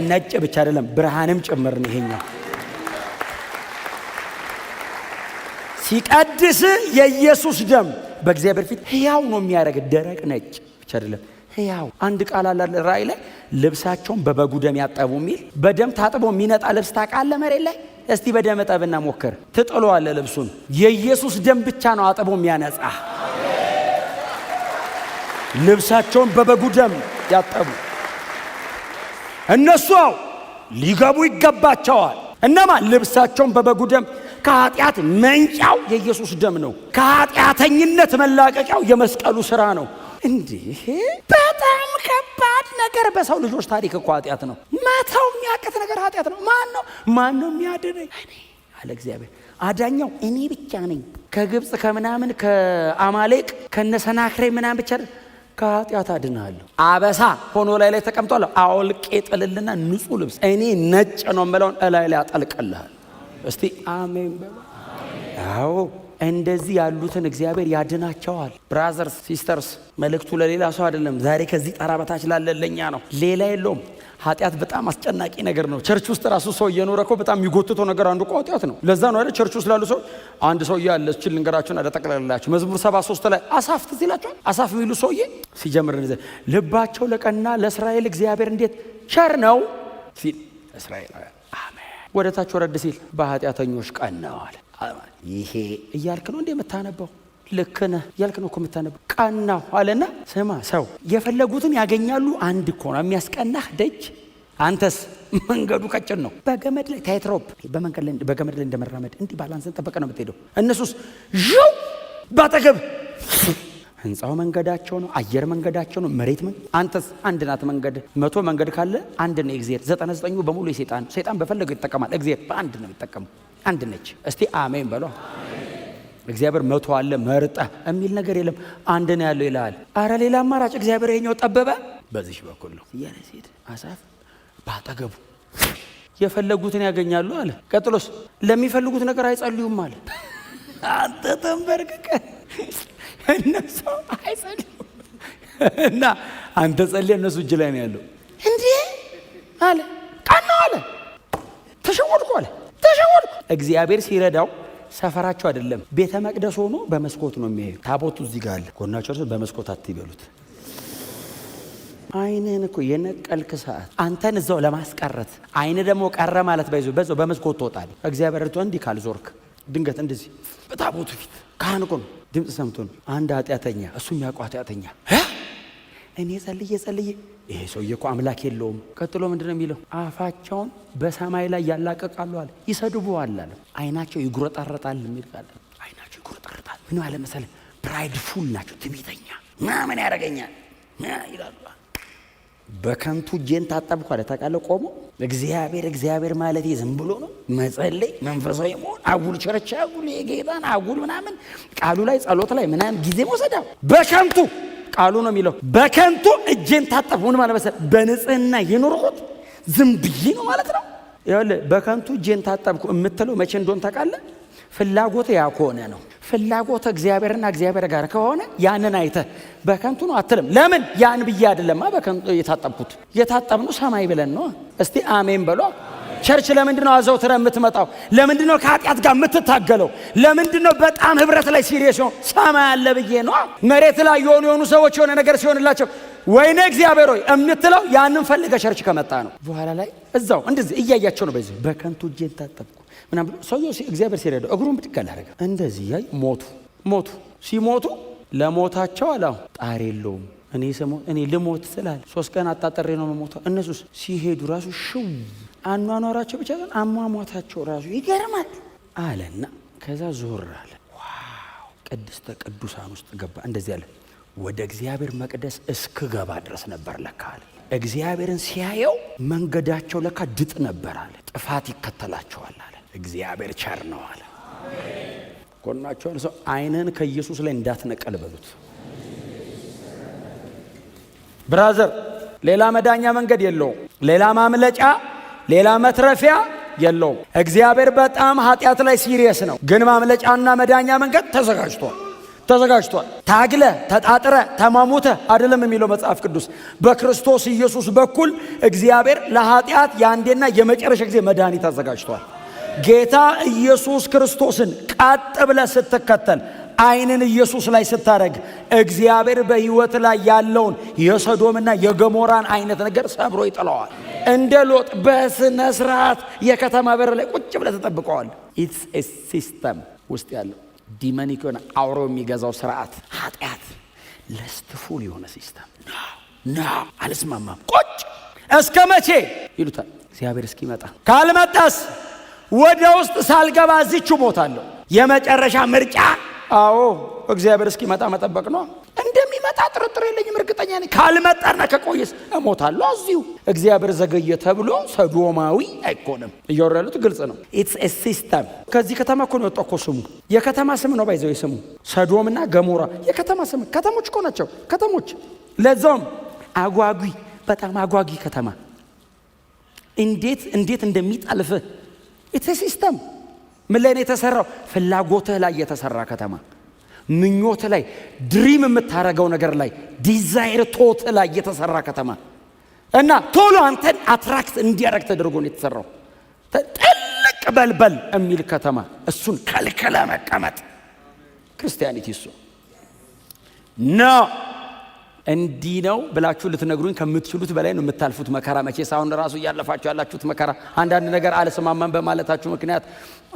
ነጭ ብቻ አይደለም ብርሃንም ጭምር ነው። ይሄኛው ሲቀድስ የኢየሱስ ደም በእግዚአብሔር ፊት ሕያው ነው የሚያደርግ። ደረቅ ነጭ ብቻ አይደለም ሕያው። አንድ ቃል አለ ራእይ ላይ ልብሳቸውን በበጉ ደም ያጠቡ የሚል። በደም ታጥቦ የሚነጣ ልብስ ታውቃለህ? መሬት ላይ እስቲ በደም እጠብና ሞክር። ትጥለዋለህ ልብሱን። የኢየሱስ ደም ብቻ ነው አጥቦ የሚያነጻ። ልብሳቸውን በበጉ ደም ያጠቡ እነሱ ሊገቡ ይገባቸዋል። እነማ ልብሳቸውን በበጉ ደም። ከኃጢአት መንጫው የኢየሱስ ደም ነው። ከኃጢአተኝነት መላቀቂያው የመስቀሉ ስራ ነው። እንዲህ በጣም ከባድ ነገር በሰው ልጆች ታሪክ እኮ ኃጢአት ነው። መተው የሚያቀት ነገር ኃጢአት ነው። ማን ነው የሚያድነኝ? እኔ አለ እግዚአብሔር። አዳኛው እኔ ብቻ ነኝ። ከግብፅ ከምናምን ከአማሌቅ ከነሰናክሬ ምናምን ብቻ ከኃጢአት አድናለሁ። አበሳ ሆኖ ላይ ተቀምጧል። አውልቄ ጥልልና ንጹህ ልብስ እኔ ነጭ ነው የምለውን እላይ ላይ አጠልቅልሃል። እስቲ አሜን በሉ። አዎ እንደዚህ ያሉትን እግዚአብሔር ያድናቸዋል። ብራዘርስ ሲስተርስ፣ መልእክቱ ለሌላ ሰው አይደለም። ዛሬ ከዚህ ጣራ በታች ላለለኛ ነው፣ ሌላ የለውም። ኃጢአት በጣም አስጨናቂ ነገር ነው። ቸርች ውስጥ ራሱ ሰው እየኖረ እኮ በጣም የሚጎትተው ነገር አንዱ ኃጢአት ነው። ለዛ ነው አይደል ቸርች ውስጥ ላሉ ሰው አንድ ሰው ያለ እቺ ልንገራችሁን አደጠቅላላችሁ። መዝሙር 73 ላይ አሳፍ ትዝ ይላችኋል። አሳፍ የሚሉ ሰውዬ ሲጀምር እንደዚህ ልባቸው ለቀና ለእስራኤል እግዚአብሔር እንዴት ቸር ነው ሲል እስራኤል አሜን። ወደ ታች ወረድ ሲል በኃጢአተኞች ቀናው አለ። ይሄ እያልክ ነው እንዴ የምታነበው? ልክ ነህ እያልክ ነው እኮ የምታነበው። ቀናው አለና ስማ፣ ሰው የፈለጉትን ያገኛሉ። አንድ እኮ ነው የሚያስቀናህ ደጅ። አንተስ መንገዱ ቀጭን ነው፣ በገመድ ላይ ታይትሮፕ፣ በገመድ ላይ እንደመራመድ እንዲህ ባላንስን ጠበቀ ነው የምትሄደው። እነሱስ ዥው ባጠገብ ህንፃው መንገዳቸው ነው፣ አየር መንገዳቸው ነው፣ መሬት አንተስ አንድ ናት መንገድ። 100 መንገድ ካለ አንድ ነው እግዚአብሔር። 99 በሙሉ የሰይጣን። ሰይጣን በፈለገው ይጠቀማል፣ እግዚአብሔር በአንድ ነው የሚጠቀመው። አንድ ነች። እስቲ አሜን በሏ። እግዚአብሔር 100 አለ መርጠ የሚል ነገር የለም። አንድ ነው ያለው ይላል። አረ ሌላ አማራጭ እግዚአብሔር ይሄኛው ጠበበ በዚህ በኩል ነው እያለ ሲሄድ አሳፍ ባጠገቡ የፈለጉትን ያገኛሉ አለ። ቀጥሎስ ለሚፈልጉት ነገር አይጸልዩም አለ። አንተ ተንበርክከ እነሱ አይጸልዩም እና አንተ ጸልይ፣ እነሱ እጅ ላይ ነው ያለው። እንዴ አለ ቀናው አለ። ተሸወድኩ አለ። ተሸወድኩ። እግዚአብሔር ሲረዳው ሰፈራቸው አይደለም ቤተ መቅደስ ሆኖ በመስኮት ነው የሚያዩ። ታቦቱ እዚህ ጋር አለ። ጎናቸው በመስኮት አትይበሉት። አይንህን እኮ የነቀልክ ሰዓት አንተን እዛው ለማስቀረት አይን ደግሞ ቀረ ማለት በዛው በመስኮት ትወጣለህ። እግዚአብሔር ርቶ እንዲህ ካልዞርክ ድንገት እንደዚህ በታቦቱ ፊት ካህን እኮ ነው ድምፅ ሰምቶ ነው አንድ ኃጢአተኛ፣ እሱ የሚያውቀው ኃጢአተኛ እኔ ጸልዬ ይሄ ሰውዬ እኮ አምላክ የለውም። ቀጥሎ ምንድን ነው የሚለው? አፋቸውን በሰማይ ላይ ያላቀቃሉ አለ፣ ይሰድቡዋል አለ፣ አይናቸው ይጉረጣረጣል የሚል ቃል። አይናቸው ይጉረጣረጣል ምን ማለት መሰለህ? ፕራይድፉል ናቸው፣ ትዕቢተኛ ምን ያደርገኛል ይላሉ። በከንቱ እጄን ታጠብኩ አለ። ታውቃለህ ቆሞ እግዚአብሔር ማለት ዝም ብሎ ነው መጸለይ፣ መንፈሳዊ መሆን፣ አጉል ቸርቻ፣ አጉል የጌታን አጉል ምናምን ቃሉ ላይ ጸሎት ላይ ምናምን ጊዜ መውሰዳ በከንቱ ቃሉ ነው የሚለው። በከንቱ እጄን ታጠብኩ ምን ማለት መሰለህ? በንጽህና የኖርኩት ዝም ብዬ ነው ማለት ነው። ይኸውልህ በከንቱ እጄን ታጠብኩ የምትለው መቼ እንደሆነ ታውቃለህ? ፍላጎት ያ ከሆነ ነው። ፍላጎት እግዚአብሔርና እግዚአብሔር ጋር ከሆነ ያንን አይተህ በከንቱ ነው አትልም። ለምን? ያን ብዬ አይደለማ በከንቱ የታጠብኩት። የታጠብነው ሰማይ ብለን ነው። እስቲ አሜን በሏ። ቸርች ለምንድነው አዘውትረህ የምትመጣው? ለምንድነው ከኃጢአት ጋር የምትታገለው? ለምንድነው በጣም ህብረት ላይ ሲሪየስ ነው? ሰማይ አለ ብዬ ነው። መሬት ላይ የሆኑ ሰዎች የሆነ ነገር ሲሆንላቸው ወይኔ እግዚአብሔር ሆይ የምትለው ያንን ፈልገ ቸርች ከመጣ ነው። በኋላ ላይ እዛው እንደዚህ እያያቸው ነው። በዚህ በከንቱ እጄን ታጠብኩ ምናምን ብሎ ሰውየው እግዚአብሔር ሲረዳው እግሩን ብድግ አላደረገ። እንደዚህ ያይ ሞቱ። ሲሞቱ ለሞታቸው አላው ጣር የለውም። እኔ ልሞት ስላል 3 ቀን አጣጥሬ ነው የምሞተው። እነሱስ ሲሄዱ ራሱ ሽው አኗኗራቸው ብቻ ግን አሟሟታቸው ራሱ ይገርማል አለና ከዛ ዞር አለ። ዋው ቅድስተ ቅዱሳን ውስጥ ገባ። እንደዚህ አለ። ወደ እግዚአብሔር መቅደስ እስክገባ ድረስ ነበር ለካ አለ። እግዚአብሔርን ሲያየው መንገዳቸው ለካ ድጥ ነበር አለ። ጥፋት ይከተላቸዋል አለ። እግዚአብሔር ቸር ነው አለ። ጎናቸውን ሰው አይንን ከኢየሱስ ላይ እንዳትነቀል በሉት። ብራዘር ሌላ መዳኛ መንገድ የለውም። ሌላ ማምለጫ፣ ሌላ መትረፊያ የለውም። እግዚአብሔር በጣም ኃጢአት ላይ ሲሪየስ ነው። ግን ማምለጫና መዳኛ መንገድ ተዘጋጅቷል። ታግለ ተጣጥረ ተማሙተ አይደለም የሚለው መጽሐፍ ቅዱስ። በክርስቶስ ኢየሱስ በኩል እግዚአብሔር ለኃጢአት የአንዴና የመጨረሻ ጊዜ መድኃኒት አዘጋጅቷል። ጌታ ኢየሱስ ክርስቶስን ቀጥ ብለ ስትከተል፣ አይንን ኢየሱስ ላይ ስታረግ እግዚአብሔር በህይወት ላይ ያለውን የሰዶምና የገሞራን አይነት ነገር ሰብሮ ይጥለዋል። እንደ ሎጥ በስነ ስርዓት የከተማ በር ላይ ቁጭ ብለ ተጠብቀዋል። ኢትስ ኤ ሲስተም ውስጥ ያለው ዲመኒክ የሆነ አውሮ የሚገዛው ስርዓት ኃጢአት ለስትፉል የሆነ ሲስተም ነው። አልስማማም። ቁጭ እስከ መቼ ይሉታል። እግዚአብሔር እስኪመጣ። ካልመጣስ ወደ ውስጥ ሳልገባ እዚቹ ሞታለሁ። የመጨረሻ ምርጫ አዎ እግዚአብሔር እስኪመጣ መጠበቅ ነው። እንደሚመጣ ጥርጥር የለኝም፣ እርግጠኛ ነኝ። ካልመጣና ከቆየስ እሞታለሁ እዚሁ። እግዚአብሔር ዘገየ ተብሎ ሰዶማዊ አይኮንም። እያወሩ ያሉት ግልጽ ነው። ኢትስ ኤ ሲስተም። ከዚህ ከተማ እኮ ነው የወጣው እኮ ስሙ። የከተማ ስም ነው ባይዘው ስሙ ሰዶምና ገሞራ የከተማ ስም። ከተሞች እኮ ናቸው ከተሞች። ለዛውም አጓጊ፣ በጣም አጓጊ ከተማ። እንዴት እንደሚጣልፍ ኢትስ ኤ ሲስተም። ምን ላይ ነው የተሰራው? ፍላጎትህ ላይ የተሰራ ከተማ፣ ምኞት ላይ ድሪም የምታረገው ነገር ላይ ዲዛይር ቶት ላይ የተሰራ ከተማ እና ቶሎ አንተን አትራክት እንዲያረግ ተደርጎ ነው የተሰራው። ጥልቅ በልበል የሚል ከተማ፣ እሱን ከልከለ መቀመጥ ክርስቲያኒቲ እሱ ነው። እንዲህ ነው ብላችሁ ልትነግሩኝ ከምትችሉት በላይ ነው የምታልፉት መከራ። መቼ ሳይሆን ራሱ እያለፋችሁ ያላችሁት መከራ አንዳንድ ነገር አልስማማን በማለታችሁ ምክንያት።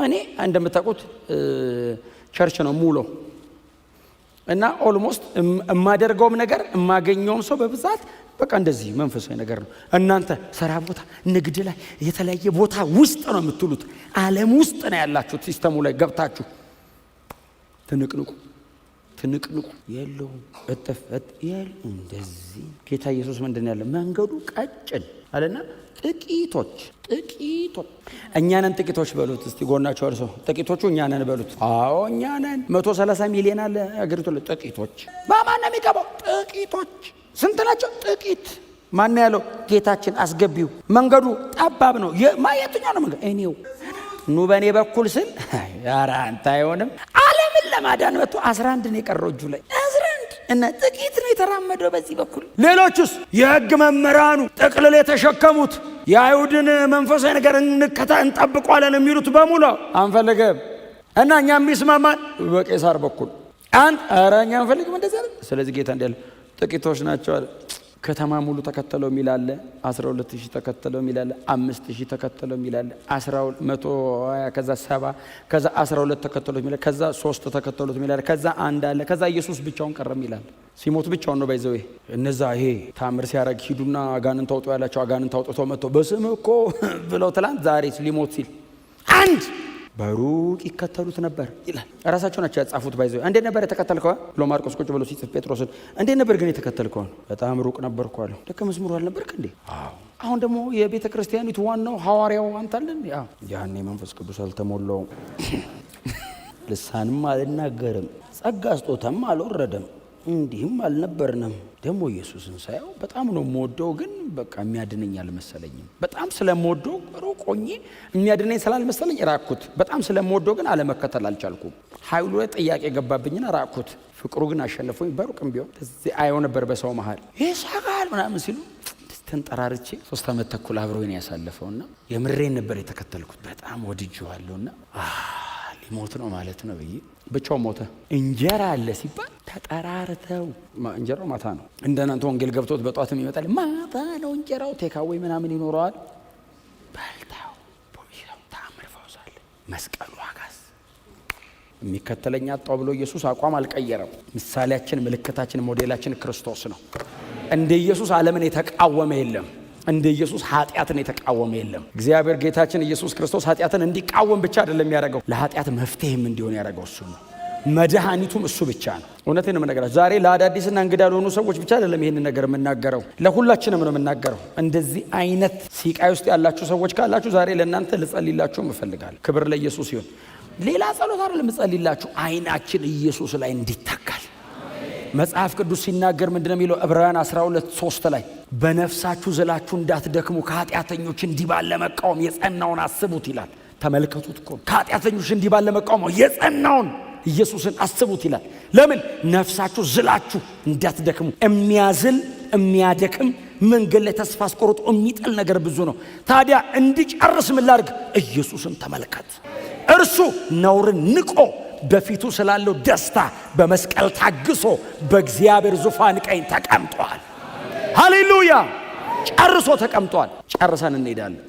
እኔ እንደምታውቁት ቸርች ነው ሙሉ እና ኦልሞስት የማደርገውም ነገር የማገኘውም ሰው በብዛት በቃ እንደዚህ መንፈሳዊ ነገር ነው። እናንተ ስራ ቦታ፣ ንግድ ላይ፣ የተለያየ ቦታ ውስጥ ነው የምትሉት። ዓለም ውስጥ ነው ያላችሁት። ሲስተሙ ላይ ገብታችሁ ትንቅንቁ የለውም እጥፈት ያለ እንደዚህ። ጌታ ኢየሱስ ምንድን ያለ መንገዱ ቀጭን አለና ጥቂቶች እኛ ነን ጥቂቶች በሉት እስቲ ጎናቸው እርሶ ጥቂቶቹ እኛ ነን በሉት። አዎ እኛ ነን። 130 ሚሊዮን አለ አገሪቱ ላይ ጥቂቶች። በማን ነው የሚገባው? ጥቂቶች። ስንት ናቸው? ጥቂት። ማን ያለው? ጌታችን። አስገቢው። መንገዱ ጠባብ ነው። የትኛው ነው መንገድ? እኔው ኑ በእኔ በኩል ስል ኧረ አንተ አይሆንም። ዓለምን ለማዳን መጥቶ 11 ነው የቀረው እጁ ላይ 11 እና ጥቂት ነው የተራመደው በዚህ በኩል። ሌሎቹስ የሕግ መምህራኑ ጥቅልል የተሸከሙት የአይሁድን መንፈሳዊ ነገር እንጠብቋለን የሚሉት በሙሉ አንፈልግም እና እኛ የሚስማማን በቄሳር በኩል አንድ ኧረ እኛ አንፈልግም እንደዚህ አይደል። ስለዚህ ጌታ እንዲያለ ጥቂቶች ናቸው አለ። ከተማ ሙሉ ተከተለው የሚላለ 12000 ተከተለው የሚላለ 5000 ተከተለው የሚላለ 120 ከዛ 70 ከዛ 12 ተከተሉት የሚላለ ከዛ 3 ተከተሉት የሚላለ ከዛ አንድ አለ ከዛ ኢየሱስ ብቻውን ቀረ የሚላለ። ሲሞት ብቻውን ነው ባይዘው። እነዛ ይሄ ታምር ሲያረግ ሂዱና አጋንንት አውጡ ያላቸው አጋንንት አውጥተው መጥተው በስም እኮ ብለው ትላንት ዛሬ ሊሞት ሲል አንድ በሩቅ ይከተሉት ነበር ይላል። ራሳቸው ናቸው ያጻፉት ባይዘው። እንዴት ነበር የተከተልከው ብሎ ማርቆስ ቁጭ ብሎ ሲጽፍ ጴጥሮስን እንዴት ነበር ግን የተከተልከው? በጣም ሩቅ ነበርኩ አለው። ደቀ መዝሙሩ አልነበርክ እንዴ? አዎ። አሁን ደግሞ የቤተ ክርስቲያኒቱ ዋናው ሐዋርያው አንተ አይደል? ያው ያኔ መንፈስ ቅዱስ አልተሞላውም፣ ልሳንም አልናገርም፣ ጸጋ ስጦታም አልወረደም፣ እንዲህም አልነበርንም። ደግሞ ኢየሱስን ሳየው በጣም ነው የምወደው፣ ግን በቃ የሚያድነኝ አልመሰለኝም። በጣም ስለምወደው ሩቅ ሆኜ የሚያድነኝ ስላልመሰለኝ ራቅኩት። በጣም ስለምወደው ግን አለመከተል አልቻልኩም። ኃይሉ ላይ ጥያቄ ገባብኝና ራቅኩት። ፍቅሩ ግን አሸነፈኝ። በሩቅም ቢሆን እዚህ አየው ነበር በሰው መሃል ይሳቃል ምናምን ሲሉ ተንጠራርቼ 3 ዓመት ተኩል አብሮኝ ያሳለፈውና የምሬን ነበር የተከተልኩት። በጣም ወድጄዋለሁና ሊሞት ነው ማለት ነው ብዬ ብቻው ሞተ። እንጀራ አለ ሲባል ተጠራርተው እንጀራው ማታ ነው። እንደናንተ ወንጌል ገብቶት በጧትም ይመጣል። ማታ ነው እንጀራው። ቴካዌ ምናምን ይኖረዋል። በልታው ቦይሳው ታምር ፈውሳል። መስቀሉ አጋስ የሚከተለኝ አጣው ብሎ ኢየሱስ አቋም አልቀየረም። ምሳሌያችን፣ ምልክታችን፣ ሞዴላችን ክርስቶስ ነው። እንደ ኢየሱስ ዓለምን የተቃወመ የለም። እንደ ኢየሱስ ኃጢአትን የተቃወመ የለም። እግዚአብሔር ጌታችን ኢየሱስ ክርስቶስ ኃጢአትን እንዲቃወም ብቻ አይደለም ያደረገው፣ ለኃጢአት መፍትሄም እንዲሆን ያደረገው እሱ ነው። መድኃኒቱም እሱ ብቻ ነው። እውነቴን ነው የምናገረው። ዛሬ ለአዳዲስና እንግዳ ለሆኑ ሰዎች ብቻ አይደለም ይሄንን ነገር የምናገረው፣ ለሁላችንም ነው የምናገረው። እንደዚህ አይነት ሲቃይ ውስጥ ያላችሁ ሰዎች ካላችሁ ዛሬ ለእናንተ ልጸልይላችሁ እፈልጋለሁ። ክብር ለኢየሱስ ይሁን። ሌላ ጸሎት አይደለም ልጸልይላችሁ፣ አይናችን ኢየሱስ ላይ እንዲተካል። መጽሐፍ ቅዱስ ሲናገር ምንድነው የሚለው? ዕብራውያን 12:3 ላይ በነፍሳችሁ ዝላችሁ እንዳትደክሙ ከኃጢአተኞች እንዲህ ባለ መቃወም የጸናውን አስቡት ይላል። ተመልከቱት እኮ ከኃጢአተኞች እንዲህ ባለ መቃወም የጸናውን ኢየሱስን አስቡት ይላል። ለምን? ነፍሳችሁ ዝላችሁ እንዳትደክሙ። የሚያዝል የሚያደክም መንገድ ላይ ተስፋ አስቆርጦ የሚጥል ነገር ብዙ ነው። ታዲያ እንዲጨርስ ምን ላድርግ? ኢየሱስን ተመልከት። እርሱ ነውርን ንቆ በፊቱ ስላለው ደስታ በመስቀል ታግሶ በእግዚአብሔር ዙፋን ቀኝ ተቀምጧል። ሃሌሉያ! ጨርሶ ተቀምጧል። ጨርሰን እንሄዳለን።